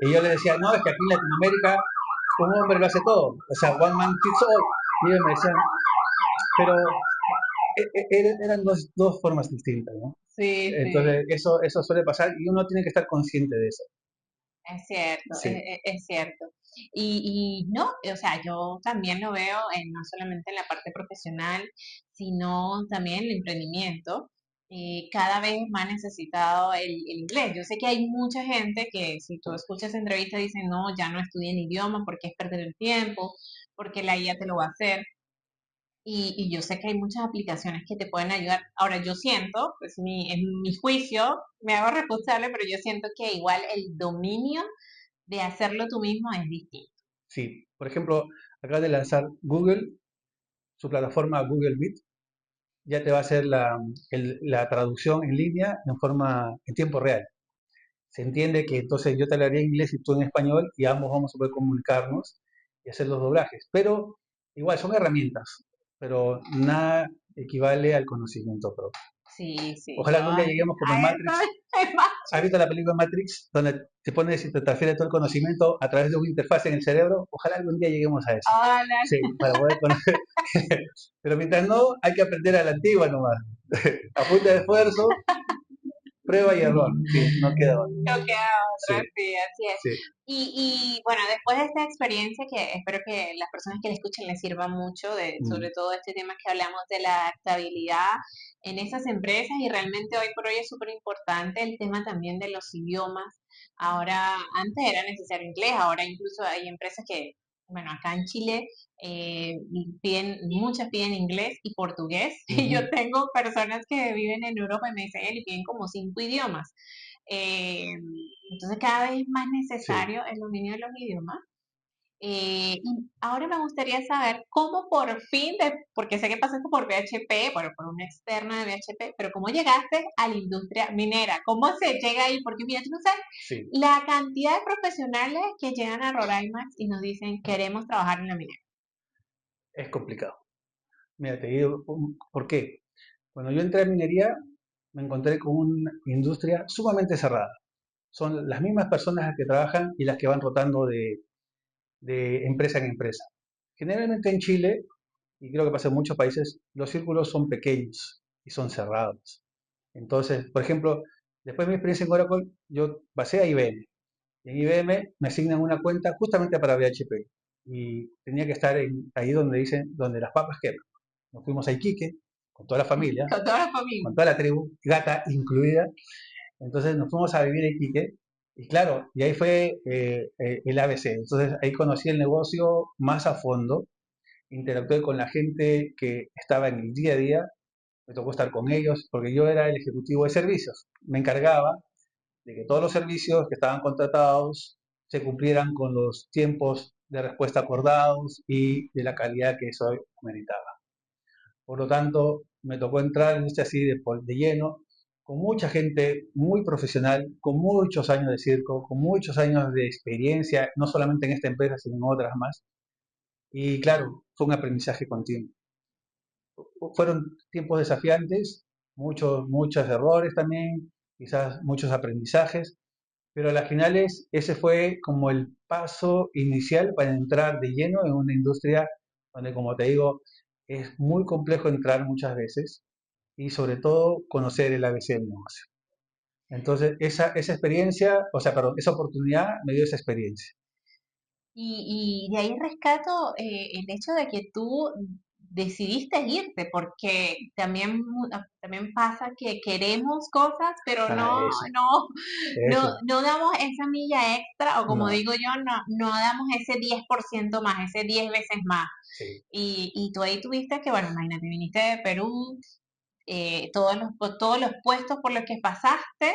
Speaker 2: Y yo le decía, no, es que aquí en Latinoamérica un hombre lo hace todo. O sea, one man fits all. Y ellos me decían, pero eran dos formas distintas, ¿no?
Speaker 1: Sí,
Speaker 2: Entonces, eso suele pasar y uno tiene que estar consciente de eso.
Speaker 1: es cierto,
Speaker 2: Sí.
Speaker 1: es cierto. Y no, o sea, yo también lo veo no solamente en la parte profesional, sino también el emprendimiento. Cada vez más necesitado el inglés. Yo sé que hay mucha gente que si tú escuchas entrevistas dicen, no, ya no estudien idioma porque es perder el tiempo, porque la IA te lo va a hacer. Y yo sé que hay muchas aplicaciones que te pueden ayudar. Ahora, yo siento, pues en mi juicio, me hago responsable, pero yo siento que igual el dominio de hacerlo tú mismo es distinto.
Speaker 2: Sí, por ejemplo, acaba de lanzar Google, su plataforma Google Meet, ya te va a hacer la traducción en línea en tiempo real. Se entiende que entonces yo te hablaría en inglés y tú en español y ambos vamos a poder comunicarnos y hacer los doblajes. Pero igual son herramientas, pero nada equivale al conocimiento propio.
Speaker 1: Sí, sí,
Speaker 2: Ojalá
Speaker 1: yo
Speaker 2: algún día lleguemos como en
Speaker 1: a eso
Speaker 2: Matrix.
Speaker 1: es más.
Speaker 2: ¿Has visto la película Matrix? Donde te pones y te transfiere todo el conocimiento a través de una interfaz en el cerebro. Ojalá algún día lleguemos a eso.
Speaker 1: Hola,
Speaker 2: Sí, para poder conocer. Pero mientras no, hay que aprender a la antigua nomás. A punta de esfuerzo, prueba y error. Sí, no queda otra.
Speaker 1: no queda
Speaker 2: Sí,
Speaker 1: otra, sí, así es.
Speaker 2: sí.
Speaker 1: Y bueno, después de esta experiencia que espero que las personas que la escuchen les sirva mucho,
Speaker 2: Mm.
Speaker 1: sobre todo este tema que hablamos de la adaptabilidad en esas empresas y realmente hoy por hoy es súper importante el tema también de los idiomas. Ahora, antes era necesario inglés, ahora incluso hay empresas que, bueno, acá en Chile muchas piden inglés y portugués y yo tengo personas que viven en Europa y me dicen, y piden como 5 idiomas. Eh, entonces cada vez es más
Speaker 2: Sí.
Speaker 1: necesario el dominio de los idiomas. Y ahora me gustaría saber cómo por fin, porque sé que pasaste por BHP, bueno, por una externa de BHP, pero cómo llegaste a la industria minera, cómo se llega ahí, porque mira, tú no sabes
Speaker 2: Sí,
Speaker 1: la cantidad de profesionales que llegan a Roraimax y nos dicen queremos trabajar en la minera.
Speaker 2: es complicado. Mira, te digo por qué. Cuando yo entré a minería, me encontré con una industria sumamente cerrada. Son las mismas personas las que trabajan y las que van rotando de empresa en empresa. Generalmente en Chile, y creo que pasa en muchos países, los círculos son pequeños y son cerrados. Entonces, por ejemplo, después de mi experiencia en Oracle, yo pasé a IBM. Y en IBM me asignan una cuenta justamente para BHP. Y tenía que estar ahí donde dicen, donde las papas queman. Nos fuimos a Iquique, con toda la familia,
Speaker 1: Con toda la familia.
Speaker 2: con toda la tribu, gata incluida. Entonces nos fuimos a vivir a Iquique. Y claro, y ahí fue el ABC. Entonces ahí conocí el negocio más a fondo, interactué con la gente que estaba en el día a día, me tocó estar con ellos, porque yo era el ejecutivo de servicios. Me encargaba de que todos los servicios que estaban contratados se cumplieran con los tiempos de respuesta acordados y de la calidad que eso meritaba. Por lo tanto, me tocó entrar en este así de lleno, con mucha gente muy profesional, con muchos años de circo, con muchos años de experiencia, no solamente en esta empresa, sino en otras más. Y claro, fue un aprendizaje continuo. Fueron tiempos desafiantes, muchos errores también, quizás muchos aprendizajes, pero a las finales ese fue como el paso inicial para entrar de lleno en una industria donde, como te digo, es muy complejo entrar muchas veces y sobre todo conocer el ABC del negocio. Entonces, esa experiencia, o sea, perdón, esa oportunidad me dio esa experiencia.
Speaker 1: Y de ahí rescato el hecho de que tú decidiste irte, porque también pasa que queremos cosas, pero
Speaker 2: Ah, eso,
Speaker 1: no,
Speaker 2: eso,
Speaker 1: no damos esa milla extra, o como
Speaker 2: no,
Speaker 1: digo yo, no damos ese 10% más, ese 10 veces más.
Speaker 2: sí,
Speaker 1: Y tú ahí tuviste que, bueno, imagínate, viniste de Perú, todos los puestos por los que pasaste,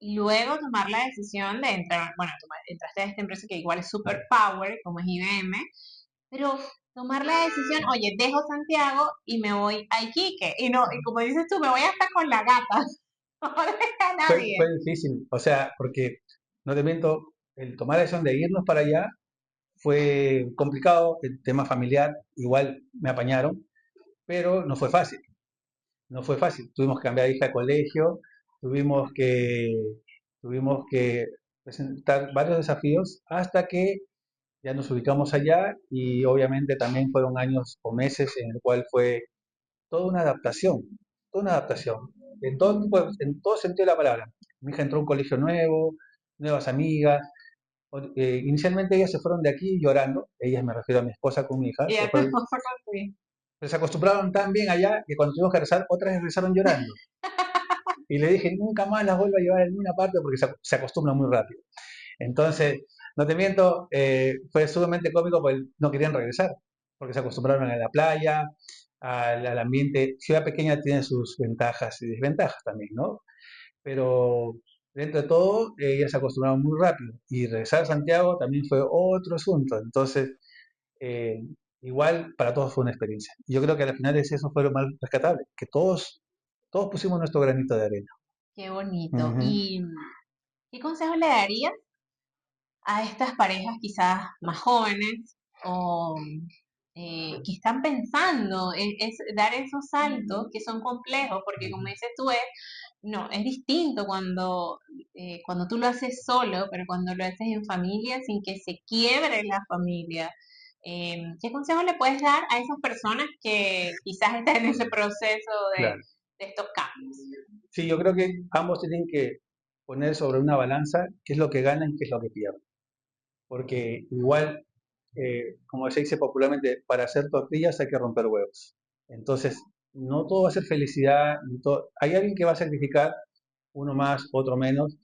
Speaker 1: y luego tomar la decisión de entrar, bueno, entraste a esta empresa que igual es super power, como es IBM, pero tomar la decisión, oye, dejo Santiago y me voy a Iquique, y como dices tú, me voy hasta con la gata, no le deja a
Speaker 2: fue
Speaker 1: nadie.
Speaker 2: difícil, o sea, porque, no te miento, el tomar la decisión de irnos para allá fue complicado, el tema familiar, igual me apañaron, pero no fue fácil, no fue fácil. Tuvimos que cambiar de hija de colegio, tuvimos que, tuvimos que presentar varios desafíos hasta que ya nos ubicamos allá y obviamente también fueron años o meses en el cual fue toda una adaptación, en todo sentido de la palabra. Mi hija entró a un colegio nuevo, nuevas amigas. Inicialmente ellas se fueron de aquí llorando, ellas me refiero a mi esposa con mi hija,
Speaker 1: Y ya te vas a conseguir.
Speaker 2: pero se acostumbraron tan bien allá que cuando tuvimos que regresar, otras regresaron llorando. Y le dije, nunca más las vuelvo a llevar en ninguna parte porque se acostumbran muy rápido. Entonces, no te miento, fue sumamente cómico porque no querían regresar, porque se acostumbraron a la playa, al ambiente. Ciudad pequeña tiene sus ventajas y desventajas también, ¿no? Pero dentro de todo, ellas se acostumbraron muy rápido. Y regresar a Santiago también fue otro asunto. Entonces, eh, igual para todos fue una experiencia. Yo creo que al final eso fue lo más rescatable, que todos pusimos nuestro granito de arena.
Speaker 1: Qué bonito.
Speaker 2: Ujú.
Speaker 1: ¿Y qué consejo le darías a estas parejas quizás más jóvenes o que están pensando es dar esos saltos que son complejos? Porque como dices tú, no, es distinto cuando tú lo haces solo, pero cuando lo haces en familia sin que se quiebre la familia. ¿Qué consejo le puedes dar a esas personas que quizás están en ese proceso
Speaker 2: Claro.
Speaker 1: de estos cambios?
Speaker 2: Sí, yo creo que ambos tienen que poner sobre una balanza qué es lo que ganan y qué es lo que pierden. Porque igual, como se dice popularmente, para hacer tortillas hay que romper huevos. Entonces, no todo va a ser felicidad. Hay alguien que va a sacrificar, uno más, otro menos,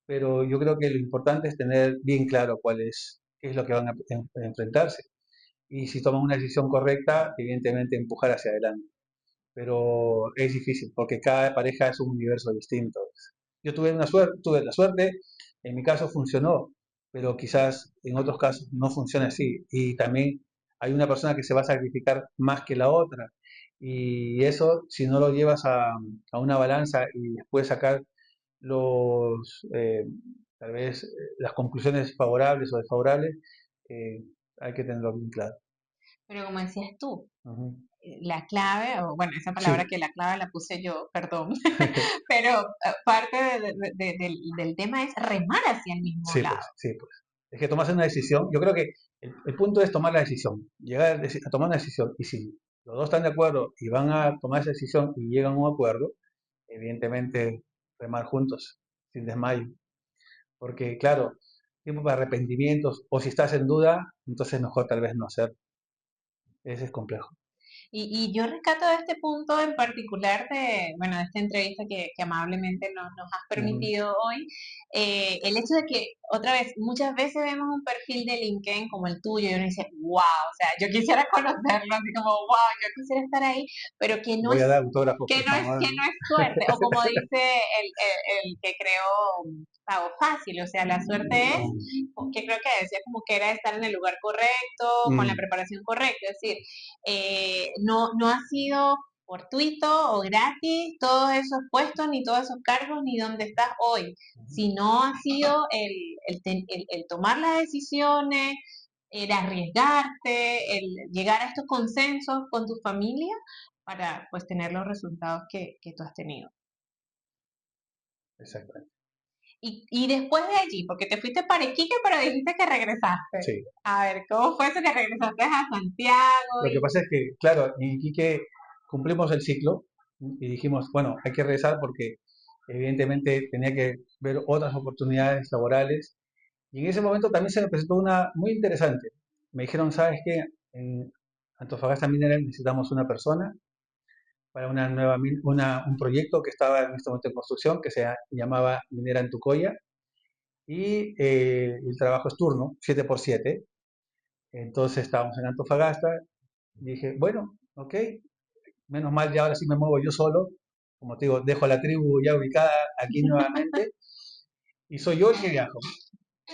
Speaker 2: pero yo creo que lo importante es tener bien claro qué es lo que van a enfrentarse. Y si toman una decisión correcta, evidentemente empujar hacia adelante. Pero es difícil porque cada pareja es un universo distinto. Yo tuve la suerte, en mi caso funcionó, pero quizás en otros casos no funciona así. Y también hay una persona que se va a sacrificar más que la otra. Y eso, si no lo llevas a una balanza y después sacar los, tal vez, las conclusiones favorables o desfavorables, eh, hay que tenerlo bien claro.
Speaker 1: Pero como decías tú,
Speaker 2: Ujú.
Speaker 1: la clave, o bueno, esa palabra
Speaker 2: Sí,
Speaker 1: que la clave la puse yo, perdón, pero parte del tema es remar hacia el mismo
Speaker 2: sí,
Speaker 1: lado.
Speaker 2: pues, sí, pues. Es que tomas una decisión. Yo creo que el punto es tomar la decisión, llegar a tomar una decisión. Y si los dos están de acuerdo y van a tomar esa decisión y llegan a un acuerdo, evidentemente remar juntos, sin desmayo. Porque, claro, tiempo para arrepentimientos, o si estás en duda, entonces mejor tal vez no hacer. Ese es complejo.
Speaker 1: Y yo rescato de este punto en particular bueno, de esta entrevista que amablemente nos has
Speaker 2: Ujú.
Speaker 1: permitido hoy, el hecho de que, otra vez, muchas veces vemos un perfil de LinkedIn como el tuyo y uno dice, wow, o sea, yo quisiera conocerlo, así como, wow, yo quisiera estar ahí, pero
Speaker 2: Voy a dar autógrafos, por favor.
Speaker 1: que no es suerte, o como dice el que creó Pago Fácil, o sea, la suerte es, que creo que decía como que era estar en el lugar correcto, con la
Speaker 2: Mm,
Speaker 1: preparación correcta, es decir, no ha sido fortuito o gratis todos esos puestos, ni todos esos cargos, ni donde estás hoy, sino ha sido el tomar las decisiones, el arriesgarte, el llegar a estos consensos con tu familia para pues tener los resultados que tú has tenido.
Speaker 2: exactamente.
Speaker 1: Y después de allí, porque te fuiste para Iquique, pero dijiste que regresaste.
Speaker 2: Sí.
Speaker 1: A ver, ¿cómo fue eso que regresaste a Santiago?
Speaker 2: Lo que pasa es que, claro, en Iquique cumplimos el ciclo y dijimos, bueno, hay que regresar porque evidentemente tenía que ver otras oportunidades laborales. Y en ese momento también se me presentó una muy interesante. Me dijeron, ¿sabes qué? Antofagasta Mineral necesitamos una persona para un proyecto que estaba en este momento en construcción, que se llamaba Minera Antucoya, y el trabajo es turno, 7x7. Entonces estábamos en Antofagasta, y dije, bueno, ok, menos mal, ya ahora sí me muevo yo solo, como te digo, dejo a la tribu ya ubicada aquí nuevamente, y soy yo el que viajo.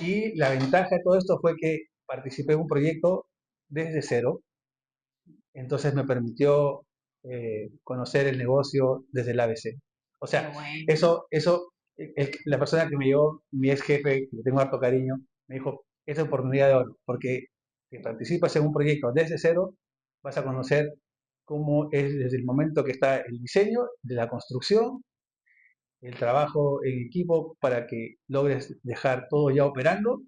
Speaker 2: Y la ventaja de todo esto fue que participé en un proyecto desde cero, entonces me permitió conocer el negocio desde el ABC. O sea, la persona que me llevó, mi ex jefe, que le tengo harto cariño, me dijo, es oportunidad de oro, porque si participas en un proyecto desde cero, vas a conocer cómo es desde el momento que está el diseño, de la construcción, el trabajo en equipo para que logres dejar todo ya operando.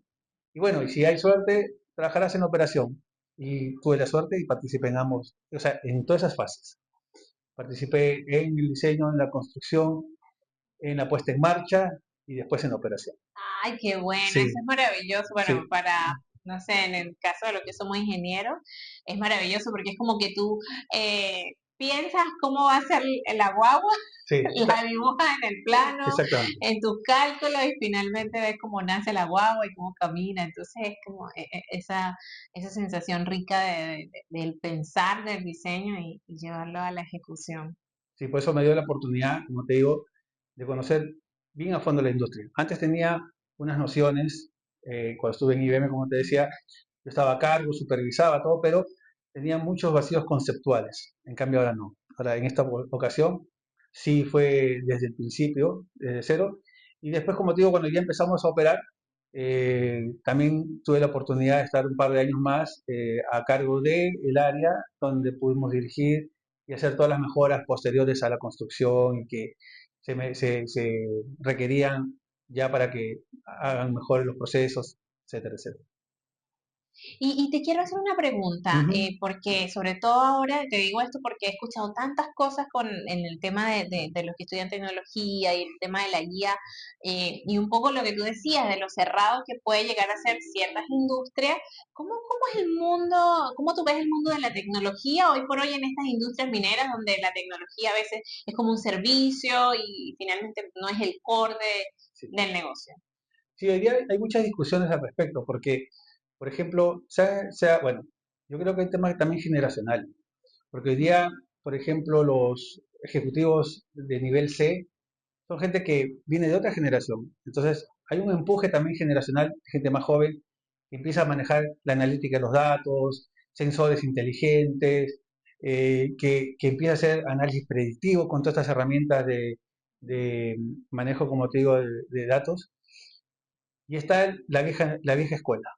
Speaker 2: Y bueno, y si hay suerte, trabajarás en operación. Y tuve la suerte y participé en ambos, o sea, en todas esas fases. Participé en el diseño, en la construcción, en la puesta en marcha y después en operación.
Speaker 1: Ay, qué bueno,
Speaker 2: Sí,
Speaker 1: eso es maravilloso. Bueno,
Speaker 2: sí,
Speaker 1: para, no sé, en el caso de los que somos ingenieros, es maravilloso porque es como que tú piensas cómo va a ser la guagua,
Speaker 2: sí,
Speaker 1: la dibujas en el plano,
Speaker 2: exactamente.
Speaker 1: en tus cálculos y finalmente ves cómo nace la guagua y cómo camina. Entonces es como esa sensación rica del pensar del diseño y llevarlo a la ejecución.
Speaker 2: Sí, por eso me dio la oportunidad, como te digo, de conocer bien a fondo la industria. Antes tenía unas nociones, cuando estuve en IBM, como te decía, yo estaba a cargo, supervisaba todo, pero tenía muchos vacíos conceptuales. En cambio, ahora no. Ahora, en esta ocasión, sí fue desde el principio, desde cero. Y después, como te digo, cuando ya empezamos a operar, también tuve la oportunidad de estar un par de años más a cargo del área donde pudimos dirigir y hacer todas las mejoras posteriores a la construcción y que se requerían ya para que hagan mejor los procesos, etcétera, etcétera.
Speaker 1: Y te quiero hacer una pregunta,
Speaker 2: Ujú.
Speaker 1: porque sobre todo ahora te digo esto porque he escuchado tantas cosas en el tema de los que estudian tecnología y el tema de la guía, y un poco lo que tú decías de lo cerrado que puede llegar a ser ciertas industrias. ¿Cómo es el mundo, cómo tú ves el mundo de la tecnología hoy por hoy en estas industrias mineras donde la tecnología a veces es como un servicio y finalmente no es el core
Speaker 2: Sí.
Speaker 1: del negocio?
Speaker 2: Sí, hoy día hay muchas discusiones al respecto, porque, por ejemplo, bueno, yo creo que hay un tema también generacional, porque hoy día, por ejemplo, los ejecutivos de nivel C son gente que viene de otra generación. Entonces, hay un empuje también generacional, gente más joven, que empieza a manejar la analítica de los datos, sensores inteligentes, que empieza a hacer análisis predictivo con todas estas herramientas de manejo, como te digo, de datos. Y está la vieja escuela,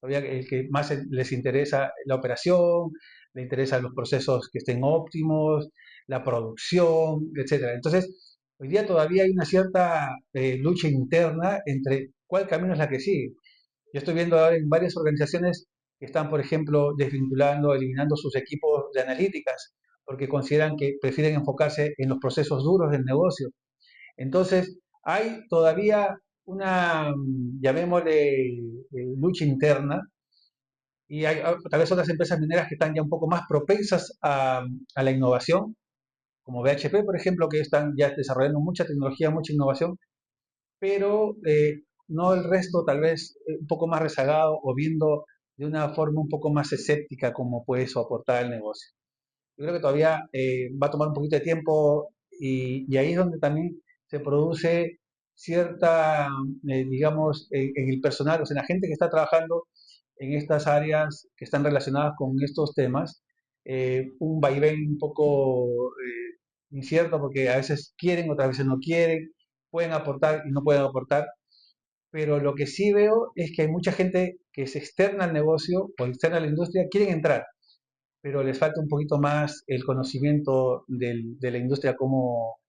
Speaker 2: todavía el que más les interesa la operación, le interesan los procesos que estén óptimos, la producción, etcétera. Entonces, hoy día todavía hay una cierta lucha interna entre cuál camino es la que sigue. Yo estoy viendo ahora en varias organizaciones que están, por ejemplo, desvinculando, eliminando sus equipos de analíticas, porque consideran que prefieren enfocarse en los procesos duros del negocio. Entonces, hay todavía una, llamémosle, lucha interna y hay tal vez otras empresas mineras que están ya un poco más propensas a la innovación, como BHP, por ejemplo, que están ya desarrollando mucha tecnología, mucha innovación, pero no el resto tal vez un poco más rezagado o viendo de una forma un poco más escéptica cómo puede eso aportar al negocio. Yo creo que todavía va a tomar un poquito de tiempo y ahí es donde también se produce cierta, digamos, en el personal, o sea, en la gente que está trabajando en estas áreas que están relacionadas con estos temas, un vaivén un poco incierto porque a veces quieren, otras veces no quieren, pueden aportar y no pueden aportar, pero lo que sí veo es que hay mucha gente que se externa al negocio o externa a la industria, quieren entrar, pero les falta un poquito más el conocimiento de la industria, cómo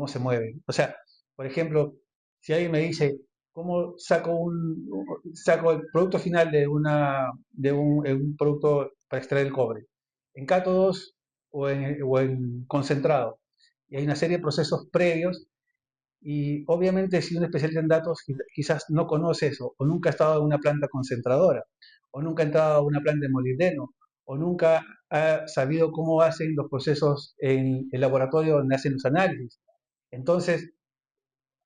Speaker 2: se mueve. O sea, por ejemplo, si alguien me dice, ¿cómo saco el producto final de un producto para extraer el cobre? ¿En cátodos o en concentrado? Y hay una serie de procesos previos y obviamente si un especialista en datos quizás no conoce eso o nunca ha estado en una planta concentradora o nunca ha entrado a una planta de molibdeno o nunca ha sabido cómo hacen los procesos en el laboratorio donde hacen los análisis. Entonces,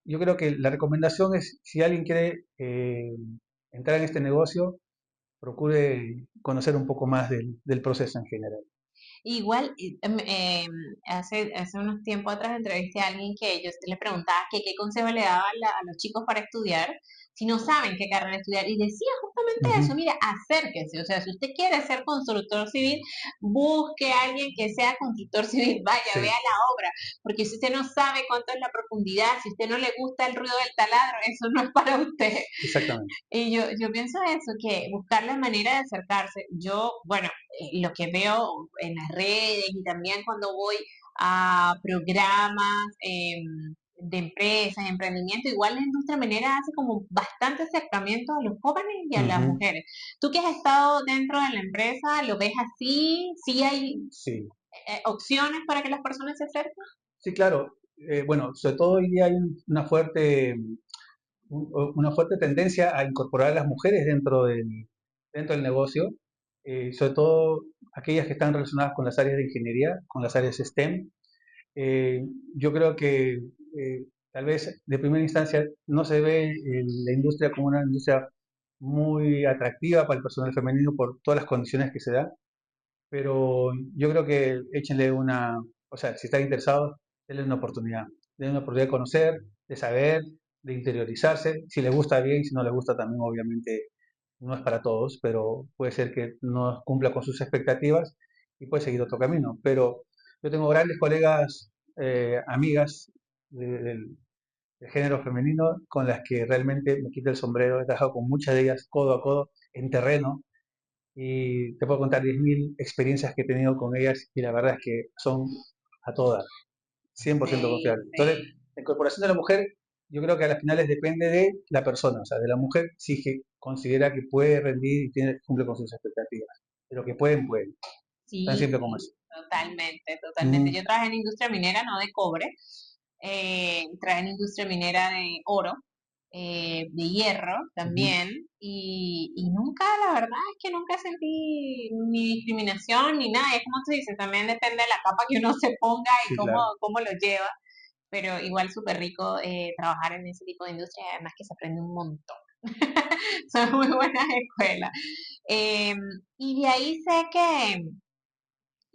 Speaker 2: yo creo que la recomendación es, si alguien quiere entrar en este negocio, procure conocer un poco más del proceso en general.
Speaker 1: Igual, hace unos tiempos atrás entrevisté a alguien que yo le preguntaba que qué consejo le daba a los chicos para estudiar si no saben qué carrera estudiar. Y decía justamente eso,
Speaker 2: Ujú.
Speaker 1: mira, acérquese. O sea, si usted quiere ser constructor civil, busque a alguien que sea constructor civil, vaya, vea
Speaker 2: Sí,
Speaker 1: la obra. Porque si usted no sabe cuánto es la profundidad, si usted no le gusta el ruido del taladro, eso no es para usted.
Speaker 2: exactamente.
Speaker 1: Y yo pienso eso, que buscar la manera de acercarse. Yo, bueno, lo que veo en las redes y también cuando voy a programas de empresas, emprendimiento, igual la industria minera hace como bastante acercamiento a los jóvenes y a las
Speaker 2: Ujú.
Speaker 1: mujeres. Tú que has estado dentro de la empresa, ¿lo ves así? ¿Sí hay
Speaker 2: Sí,
Speaker 1: opciones para que las personas se acerquen?
Speaker 2: sí, claro. Bueno, sobre todo hoy día hay una fuerte tendencia a incorporar a las mujeres dentro del negocio, sobre todo aquellas que están relacionadas con las áreas de ingeniería, con las áreas STEM. Yo creo que tal vez de primera instancia no se ve la industria como una industria muy atractiva para el personal femenino por todas las condiciones que se dan, pero yo creo que échenle o sea, si están interesados, denle una oportunidad de conocer, de saber, de interiorizarse, si les gusta bien, si no les gusta también obviamente no es para todos, pero puede ser que no cumpla con sus expectativas y puede seguir otro camino. Pero yo tengo grandes colegas, amigas del género femenino con las que realmente me quito el sombrero. He trabajado con muchas de ellas codo a codo en terreno y te puedo contar 10.000 experiencias que he tenido con ellas y la verdad es que son a todas, 100%
Speaker 1: Sí,
Speaker 2: confiables. Entonces,
Speaker 1: sí.
Speaker 2: la incorporación de la mujer, yo creo que a las finales depende de la persona, o sea, de la mujer si que considera que puede rendir y cumple con sus expectativas. Pero que pueden, pueden. Tan
Speaker 1: Sí,
Speaker 2: simple como
Speaker 1: sí,
Speaker 2: eso.
Speaker 1: totalmente, totalmente.
Speaker 2: Mm,
Speaker 1: Yo trabajé en industria minera, no de cobre, trabajé en industria minera de oro, de hierro
Speaker 2: ujú.
Speaker 1: también, y nunca, la verdad es que nunca sentí ni discriminación ni nada. Es como tú dices, también depende de la capa que uno se ponga y
Speaker 2: Sí, claro.
Speaker 1: cómo lo lleva, pero igual súper rico trabajar en ese tipo de industria, además que se aprende un montón. Son muy buenas escuelas. Eh, y de ahí sé que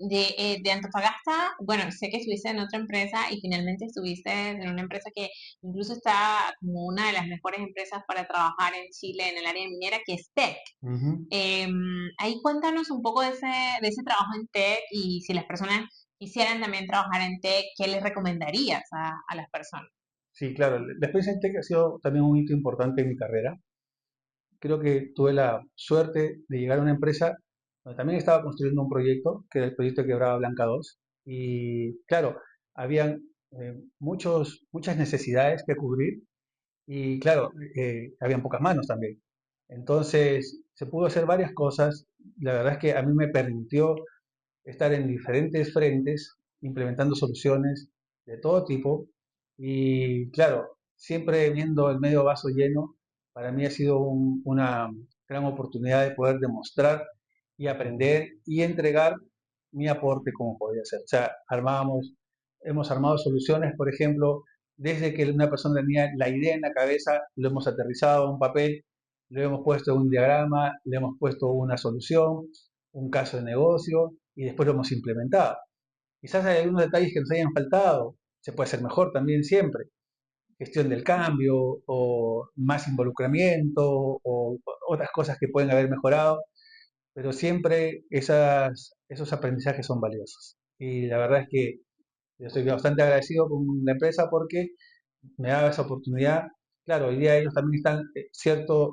Speaker 1: de Antofagasta, bueno, sé que estuviste en otra empresa y finalmente estuviste en una empresa que incluso está como una de las mejores empresas para trabajar en Chile en el área minera, que es Tech.
Speaker 2: Ujú.
Speaker 1: Ahí cuéntanos un poco de ese trabajo en Tech y si las personas quisieran también trabajar en Tech, ¿qué les recomendarías a las personas?
Speaker 2: Sí, claro. La experiencia en Tech ha sido también un hito importante en mi carrera. Creo que tuve la suerte de llegar a una empresa donde también estaba construyendo un proyecto, que era el proyecto de Quebrada Blanca 2. Y claro, habían muchas necesidades que cubrir y claro, habían pocas manos también. Entonces, se pudo hacer varias cosas. La verdad es que a mí me permitió estar en diferentes frentes, implementando soluciones de todo tipo. Y claro, siempre viendo el medio vaso lleno, para mí ha sido una gran oportunidad de poder demostrar y aprender y entregar mi aporte como podía ser. O sea, hemos armado soluciones, por ejemplo, desde que una persona tenía la idea en la cabeza, lo hemos aterrizado a un papel, lo hemos puesto en un diagrama, le hemos puesto una solución, un caso de negocio y después lo hemos implementado. Quizás hay algunos detalles que nos hayan faltado, se puede hacer mejor también siempre, gestión del cambio o más involucramiento o otras cosas que pueden haber mejorado, pero siempre esos aprendizajes son valiosos. Y la verdad es que yo estoy bastante agradecido con la empresa porque me da esa oportunidad. Claro, hoy día ellos también están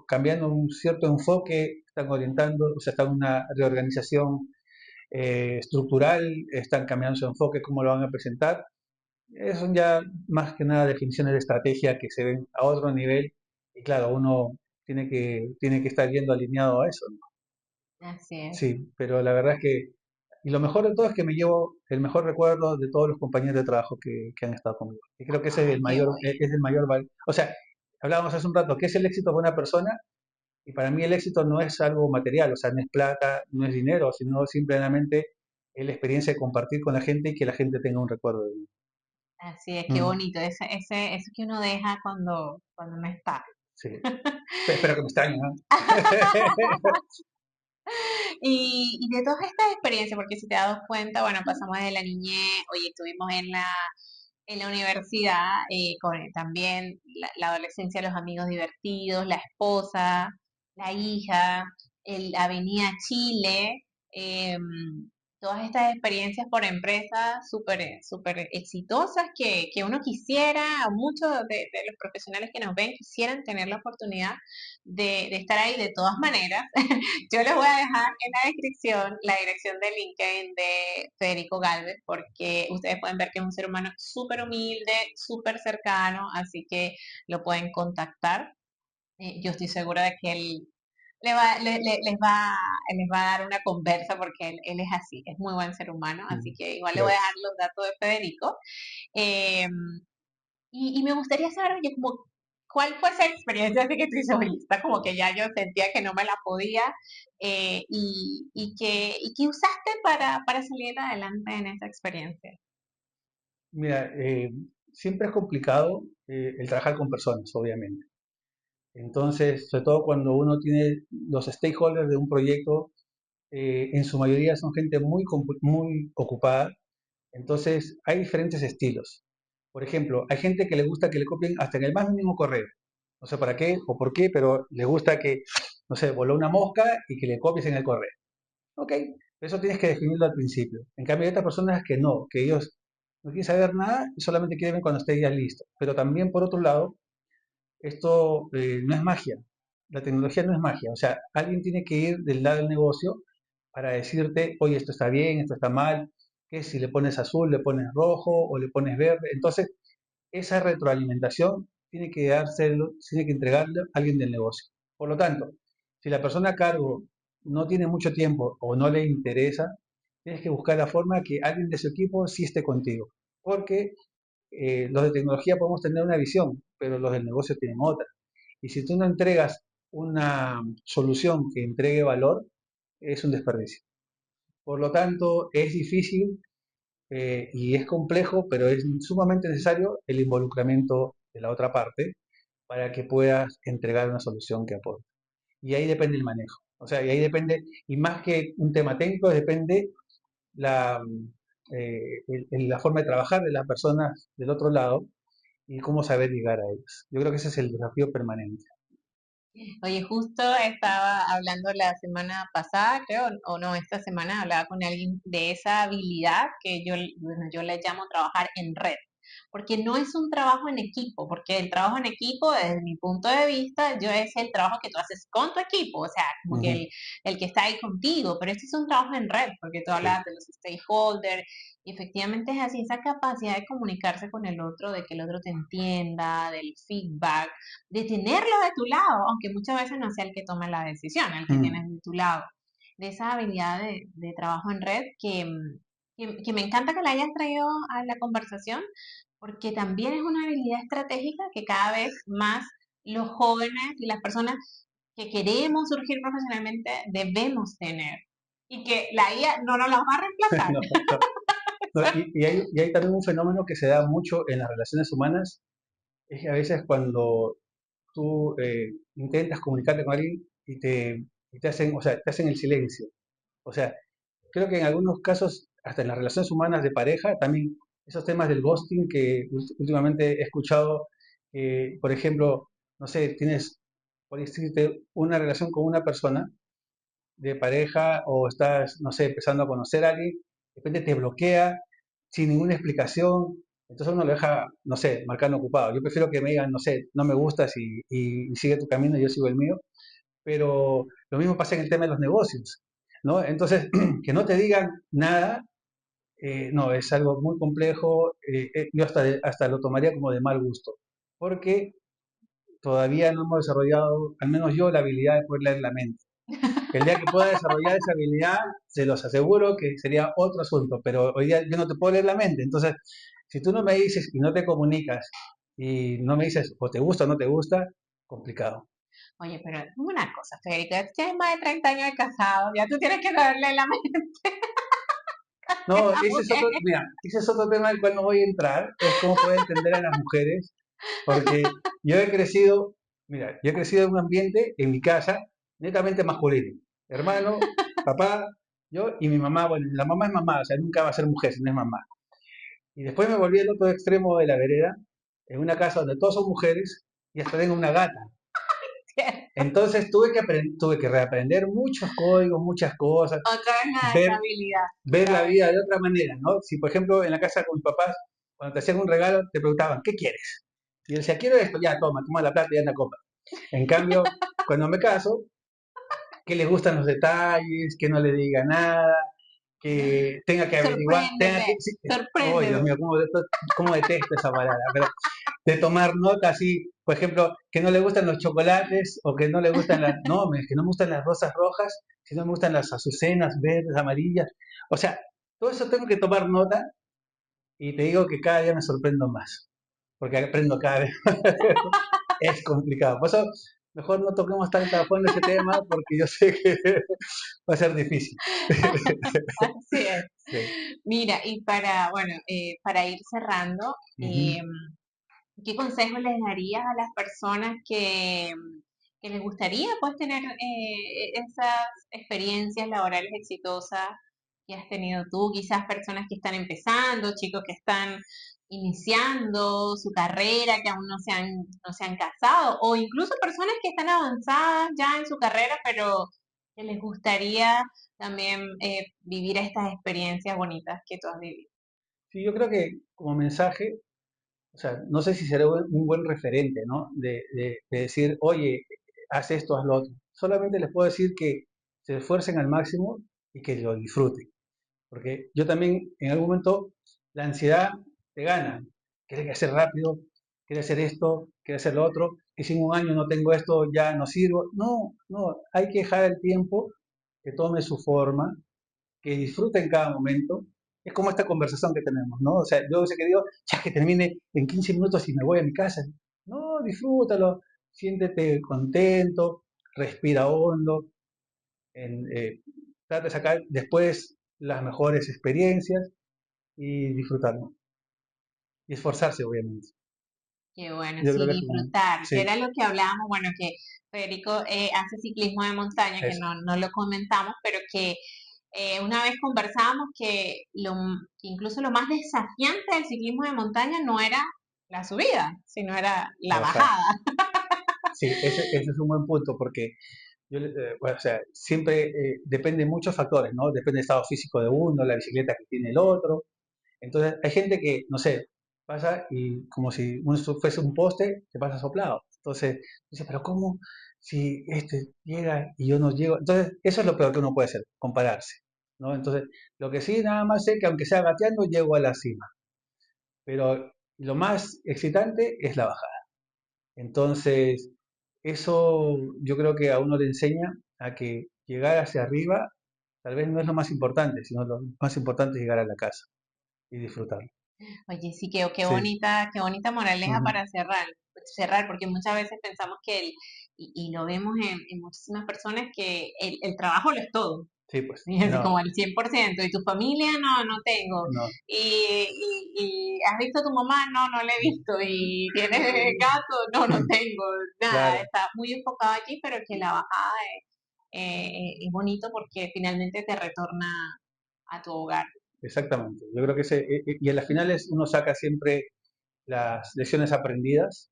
Speaker 2: cambiando un cierto enfoque, están orientando, o sea, están en una reorganización estructural, están cambiando su enfoque, cómo lo van a presentar. Son ya más que nada definiciones de estrategia que se ven a otro nivel y claro, uno tiene que estar yendo alineado a eso, ¿no?
Speaker 1: Así es.
Speaker 2: Sí, pero la verdad es que, y lo mejor de todo es que me llevo el mejor recuerdo de todos los compañeros de trabajo que han estado conmigo. Y creo que ese es
Speaker 1: Ay,
Speaker 2: el
Speaker 1: qué
Speaker 2: mayor,
Speaker 1: bueno.
Speaker 2: es el mayor valor. O sea, hablábamos hace un rato, ¿qué es el éxito de una persona? Y para mí el éxito no es algo material, o sea, no es plata, no es dinero, sino simplemente es la experiencia de compartir con la gente y que la gente tenga un recuerdo de mí.
Speaker 1: Así es, qué
Speaker 2: Mm,
Speaker 1: bonito, eso que uno deja cuando no está.
Speaker 2: sí. Espero que me extrañen, ¿no?
Speaker 1: Y de todas estas experiencias, porque si te das cuenta, bueno, pasamos de la niñez, hoy estuvimos en la universidad, también la adolescencia, los amigos divertidos, la esposa, la hija, Avenida Chile, todas estas experiencias por empresas súper exitosas que uno quisiera, muchos de los profesionales que nos ven quisieran tener la oportunidad de estar ahí de todas maneras. Yo les voy a dejar en la descripción la dirección de LinkedIn de Federico Galvez, porque ustedes pueden ver que es un ser humano súper humilde, súper cercano, así que lo pueden contactar. Yo estoy segura de que él les va a dar una conversa porque él es así, es muy buen ser humano, así
Speaker 2: Mm,
Speaker 1: que igual le voy a dejar
Speaker 2: gracias.
Speaker 1: los datos de Federico. Eh, y me gustaría saber, oye, como, ¿cuál fue esa experiencia así que tú dices, oye, está como que ya yo sentía que no me la podía y que usaste para salir adelante en esa experiencia?
Speaker 2: Mira, siempre es complicado el trabajar con personas, obviamente. Entonces, sobre todo cuando uno tiene los stakeholders de un proyecto, en su mayoría son gente muy ocupada. Entonces, hay diferentes estilos. Por ejemplo, hay gente que le gusta que le copien hasta en el más mínimo correo. No sé para qué o por qué, pero le gusta que, no sé, voló una mosca y que le copies en el correo. Ok, eso tienes que definirlo al principio. En cambio, hay otras personas que no, que ellos no quieren saber nada y solamente quieren ver cuando esté ya listo. Pero también, por otro lado, esto no es magia. La tecnología no es magia. O sea, alguien tiene que ir del lado del negocio para decirte, oye, esto está bien, esto está mal, que si le pones azul, le pones rojo o le pones verde. Entonces, esa retroalimentación tiene que entregarle a alguien del negocio. Por lo tanto, si la persona a cargo no tiene mucho tiempo o no le interesa, tienes que buscar la forma que alguien de su equipo sí esté contigo. Porque los de tecnología podemos tener una visión, pero los del negocio tienen otra. Y si tú no entregas una solución que entregue valor, es un desperdicio. Por lo tanto, es difícil y es complejo, pero es sumamente necesario el involucramiento de la otra parte para que puedas entregar una solución que aporte. Y ahí depende el manejo. O sea, y ahí depende, y más que un tema técnico, depende la, la forma de trabajar de las personas del otro lado y cómo saber llegar a ellos. Yo creo que ese es el desafío permanente.
Speaker 1: Oye, justo estaba hablando la semana pasada, creo, o no, esta semana hablaba con alguien de esa habilidad que bueno, yo le llamo trabajar en red, porque no es un trabajo en equipo, porque el trabajo en equipo, desde mi punto de vista, yo es el trabajo que tú haces con tu equipo, o sea, como que
Speaker 2: Ujú,
Speaker 1: el que está ahí contigo, pero este es un trabajo en red, porque tú
Speaker 2: sí.
Speaker 1: hablas de los stakeholders, y efectivamente es así, esa capacidad de comunicarse con el otro, de que el otro te entienda, del feedback de tenerlo de tu lado, aunque muchas veces no sea el que toma la decisión, el que
Speaker 2: Mm.
Speaker 1: tienes de tu lado, de esa habilidad de trabajo en red que me encanta que la hayas traído a la conversación, porque también es una habilidad estratégica que cada vez más los jóvenes y las personas que queremos surgir profesionalmente debemos tener. Y que la IA no nos las va a reemplazar.
Speaker 2: No, no, no, y hay también un fenómeno que se da mucho en las relaciones humanas, es que a veces cuando tú intentas comunicarte con alguien y te hacen, o sea, te hacen el silencio. O sea, creo que en algunos casos, hasta en las relaciones humanas de pareja, también esos temas del ghosting que últimamente he escuchado, por ejemplo, no sé, tienes, por decirte, una relación con una persona de pareja o estás, no sé, empezando a conocer a alguien, de repente te bloquea sin ninguna explicación, entonces uno lo deja, no sé, marcando ocupado. Yo prefiero que me digan, no sé, no me gustas y sigue tu camino y yo sigo el mío, pero lo mismo pasa en el tema de los negocios, ¿no? Entonces, que no te digan nada, no, es algo muy complejo, yo hasta lo tomaría como de mal gusto, porque todavía no hemos desarrollado, al menos yo, la habilidad de poder leer la mente. El día que pueda desarrollar esa habilidad, se los aseguro que sería otro asunto, pero hoy día yo no te puedo leer la mente. Entonces, si tú no me dices y no te comunicas y no me dices o te gusta o no te gusta, complicado.
Speaker 1: Oye, pero es una cosa, Federico, ya tienes más de 30 años de casado, ya tú tienes que darle la mente
Speaker 2: No,
Speaker 1: a la
Speaker 2: ese es otro,
Speaker 1: mujer.
Speaker 2: mira, ese es otro tema al cual no voy a entrar, es cómo poder entender a las mujeres, porque yo he crecido, mira, yo he crecido en un ambiente, en mi casa, netamente masculino. Hermano, papá, yo y mi mamá, bueno, la mamá es mamá, o sea, nunca va a ser mujer, sino es mamá. Y después me volví al otro extremo de la vereda, en una casa donde todos son mujeres y hasta tengo una gata. Entonces tuve que reaprender muchos códigos, muchas cosas,
Speaker 1: Otra vez la
Speaker 2: ver,
Speaker 1: estabilidad,
Speaker 2: ver
Speaker 1: otra
Speaker 2: la
Speaker 1: vez.
Speaker 2: vida de otra manera, ¿no? Si, por ejemplo, en la casa con mis papás, cuando te hacían un regalo, te preguntaban, ¿qué quieres? Y él decía, quiero esto, ya, toma la plata y anda, compra. En cambio, cuando me caso, que le gustan los detalles, que no le diga nada, que tenga que averiguar, tenga
Speaker 1: Sorpréndeme,
Speaker 2: que, sí, oh Dios
Speaker 1: sorpréndeme.
Speaker 2: mío, cómo detesto esa palabra, pero de tomar nota así, por ejemplo, que no le gustan los chocolates o que no le gustan las, no, es que no me gustan las rosas rojas, sino me gustan las azucenas verdes, amarillas, o sea, todo eso tengo que tomar nota y te digo que cada día me sorprendo más, porque aprendo cada vez más. Es complicado. Por eso, mejor no toquemos tanto a fondo ese tema, porque yo sé que va a ser difícil.
Speaker 1: Así es.
Speaker 2: Sí.
Speaker 1: Mira, y para, bueno, para ir cerrando,
Speaker 2: Ujú.
Speaker 1: ¿qué consejos les darías a las personas que les gustaría pues tener esas experiencias laborales exitosas que has tenido tú? Quizás personas que están empezando, chicos que están iniciando su carrera, que aún no se han casado, o incluso personas que están avanzadas ya en su carrera, pero que les gustaría también vivir estas experiencias bonitas que tú has vivido.
Speaker 2: Sí, yo creo que como mensaje, o sea, no sé si será un buen referente, ¿no? De decir, oye, haz esto, haz lo otro. Solamente les puedo decir que se esfuercen al máximo y que lo disfruten. Porque yo también, en algún momento, la ansiedad te gana. Quieres hacer rápido, quieres hacer esto, quieres hacer lo otro, que si en un año no tengo esto, ya no sirvo. No, no, hay que dejar el tiempo que tome su forma, que disfrute en cada momento. Es como esta conversación que tenemos, ¿no? O sea, yo sé que digo, ya que termine en 15 minutos y me voy a mi casa. No, disfrútalo, siéntete contento, respira hondo, en, trata de sacar después las mejores experiencias y disfrutarlo. Y esforzarse, obviamente.
Speaker 1: Qué bueno,
Speaker 2: Yo creo
Speaker 1: sí,
Speaker 2: que es como,
Speaker 1: disfrutar, que
Speaker 2: sí,
Speaker 1: era lo que hablábamos, bueno, que Federico hace ciclismo de montaña, que
Speaker 2: eso,
Speaker 1: no lo comentamos, pero que una vez conversábamos que que incluso lo más desafiante del ciclismo de montaña no era la subida, sino era
Speaker 2: la
Speaker 1: la
Speaker 2: bajada.
Speaker 1: bajada.
Speaker 2: Sí, ese es un buen punto porque bueno, o sea, siempre depende de muchos factores, ¿no? Depende del estado físico de uno, la bicicleta que tiene el otro. Entonces, hay gente que, no sé, pasa y como si uno fuese un poste, te pasa soplado. Entonces, dice, pero ¿cómo si este llega y yo no llego? Entonces, eso es lo peor que uno puede hacer, compararse, ¿no? Entonces, lo que sí, nada más sé que aunque sea gateando, llego a la cima. Pero lo más excitante es la bajada. Entonces, eso yo creo que a uno le enseña a que llegar hacia arriba tal vez no es lo más importante, sino lo más importante es llegar a la casa y disfrutarlo.
Speaker 1: Oye, sí,
Speaker 2: Sí.
Speaker 1: qué bonita moraleja
Speaker 2: Ujú.
Speaker 1: para cerrar, porque muchas veces pensamos que y lo vemos en muchísimas personas, que el trabajo lo es todo.
Speaker 2: Sí, pues,
Speaker 1: Y así
Speaker 2: no,
Speaker 1: como al 100%. ¿Y tu familia? No, no tengo.
Speaker 2: no,
Speaker 1: Y ¿has visto a tu mamá? No, no la he visto. ¿Y tienes gato? No, no tengo. Nada,
Speaker 2: claro,
Speaker 1: está muy enfocado allí, pero que la bajada es bonito porque finalmente te retorna a tu hogar.
Speaker 2: exactamente. Yo creo que y en las finales uno saca siempre las lecciones aprendidas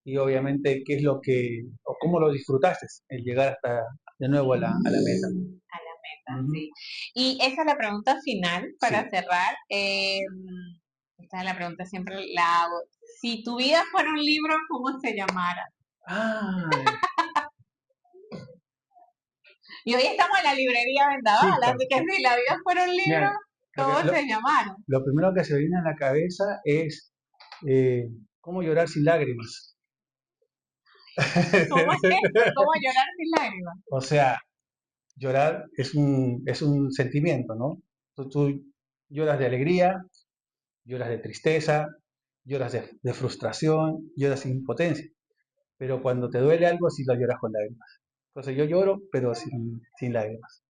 Speaker 2: y obviamente qué es lo que, o cómo lo disfrutaste, el llegar hasta de nuevo a la meta.
Speaker 1: A la meta,
Speaker 2: Ujú.
Speaker 1: sí. Y esa es la pregunta final para
Speaker 2: Sí.
Speaker 1: cerrar. Esta es la pregunta siempre la hago. Si tu vida fuera un libro, ¿cómo se llamara?
Speaker 2: Ah,
Speaker 1: Y hoy estamos en la librería Vendaval,
Speaker 2: chispas.
Speaker 1: así que si la vida fuera un libro,
Speaker 2: Mira, lo, que-
Speaker 1: ¿cómo
Speaker 2: lo,
Speaker 1: se llamaron?
Speaker 2: lo primero que se viene a la cabeza es cómo llorar sin lágrimas.
Speaker 1: ¿Cómo es eso? ¿Cómo llorar sin lágrimas?
Speaker 2: O sea, llorar es un sentimiento, ¿no? Tú lloras de alegría, lloras de tristeza, lloras de frustración, lloras de impotencia. pero cuando te duele algo, sí lo lloras con lágrimas. Entonces yo lloro, pero sin lágrimas.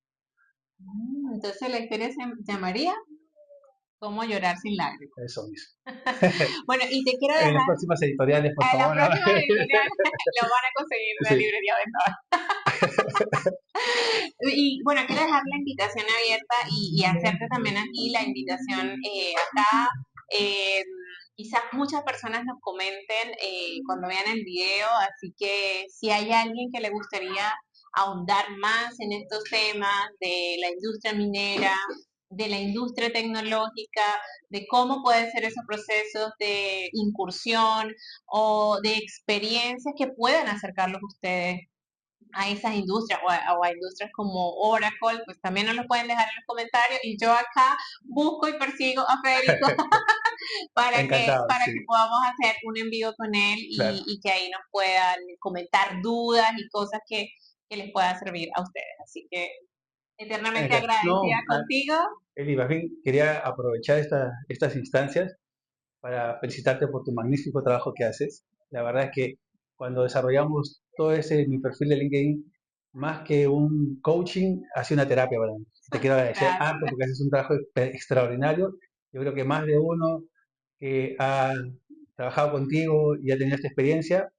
Speaker 1: Entonces la historia se llamaría ¿Cómo llorar sin lágrimas?
Speaker 2: Eso mismo.
Speaker 1: Bueno, y te quiero
Speaker 2: En las
Speaker 1: dejar
Speaker 2: próximas editoriales, por
Speaker 1: a la
Speaker 2: favor. ¿No?
Speaker 1: próxima editorial, lo van a conseguir en la
Speaker 2: Sí.
Speaker 1: librería Vendaval. Y bueno, quiero dejar la invitación abierta y hacerte también aquí la invitación acá. eh, Quizás muchas personas nos comenten cuando vean el video, así que si hay alguien que le gustaría ahondar más en estos temas de la industria minera, de la industria tecnológica, de cómo pueden ser esos procesos de incursión o de experiencias que puedan acercarlos a ustedes a esas industrias o a industrias como Oracle, pues también nos lo pueden dejar en los comentarios y yo acá busco y persigo a Federico
Speaker 2: Encantado,
Speaker 1: para
Speaker 2: sí,
Speaker 1: que podamos hacer un envío con él
Speaker 2: claro.
Speaker 1: y que ahí nos puedan comentar dudas y cosas que les pueda servir a ustedes. Así que eternamente agradecida
Speaker 2: No,
Speaker 1: contigo.
Speaker 2: Eli, más bien quería aprovechar estas instancias para felicitarte por tu magnífico trabajo que haces. La verdad es que cuando desarrollamos todo mi perfil de LinkedIn, más que un coaching, ha sido una terapia para mí. Te quiero agradecer
Speaker 1: Gracias.
Speaker 2: harto porque haces un trabajo extraordinario. Yo creo que más de uno que ha trabajado contigo y ha tenido esta experiencia,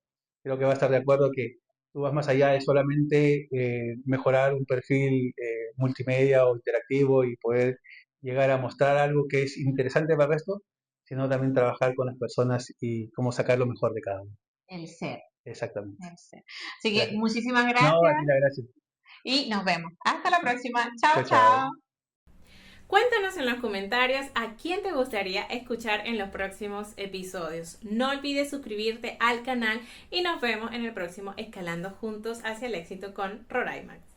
Speaker 2: creo que va a estar de acuerdo que tú vas más allá de solamente mejorar un perfil multimedia o interactivo y poder llegar a mostrar algo que es interesante para el resto, sino también trabajar con las personas y cómo sacar lo mejor de cada uno.
Speaker 1: El ser,
Speaker 2: Exactamente.
Speaker 1: el ser. Así que
Speaker 2: Gracias.
Speaker 1: muchísimas
Speaker 2: No, a
Speaker 1: gracias
Speaker 2: ti la gracias.
Speaker 1: y nos vemos. Hasta la próxima. Chao,
Speaker 2: Chao, chao.
Speaker 1: chao.
Speaker 3: Cuéntanos en los comentarios a quién te gustaría escuchar en los próximos episodios. No olvides suscribirte al canal y nos vemos en el próximo Escalando Juntos hacia el éxito con Roraimax.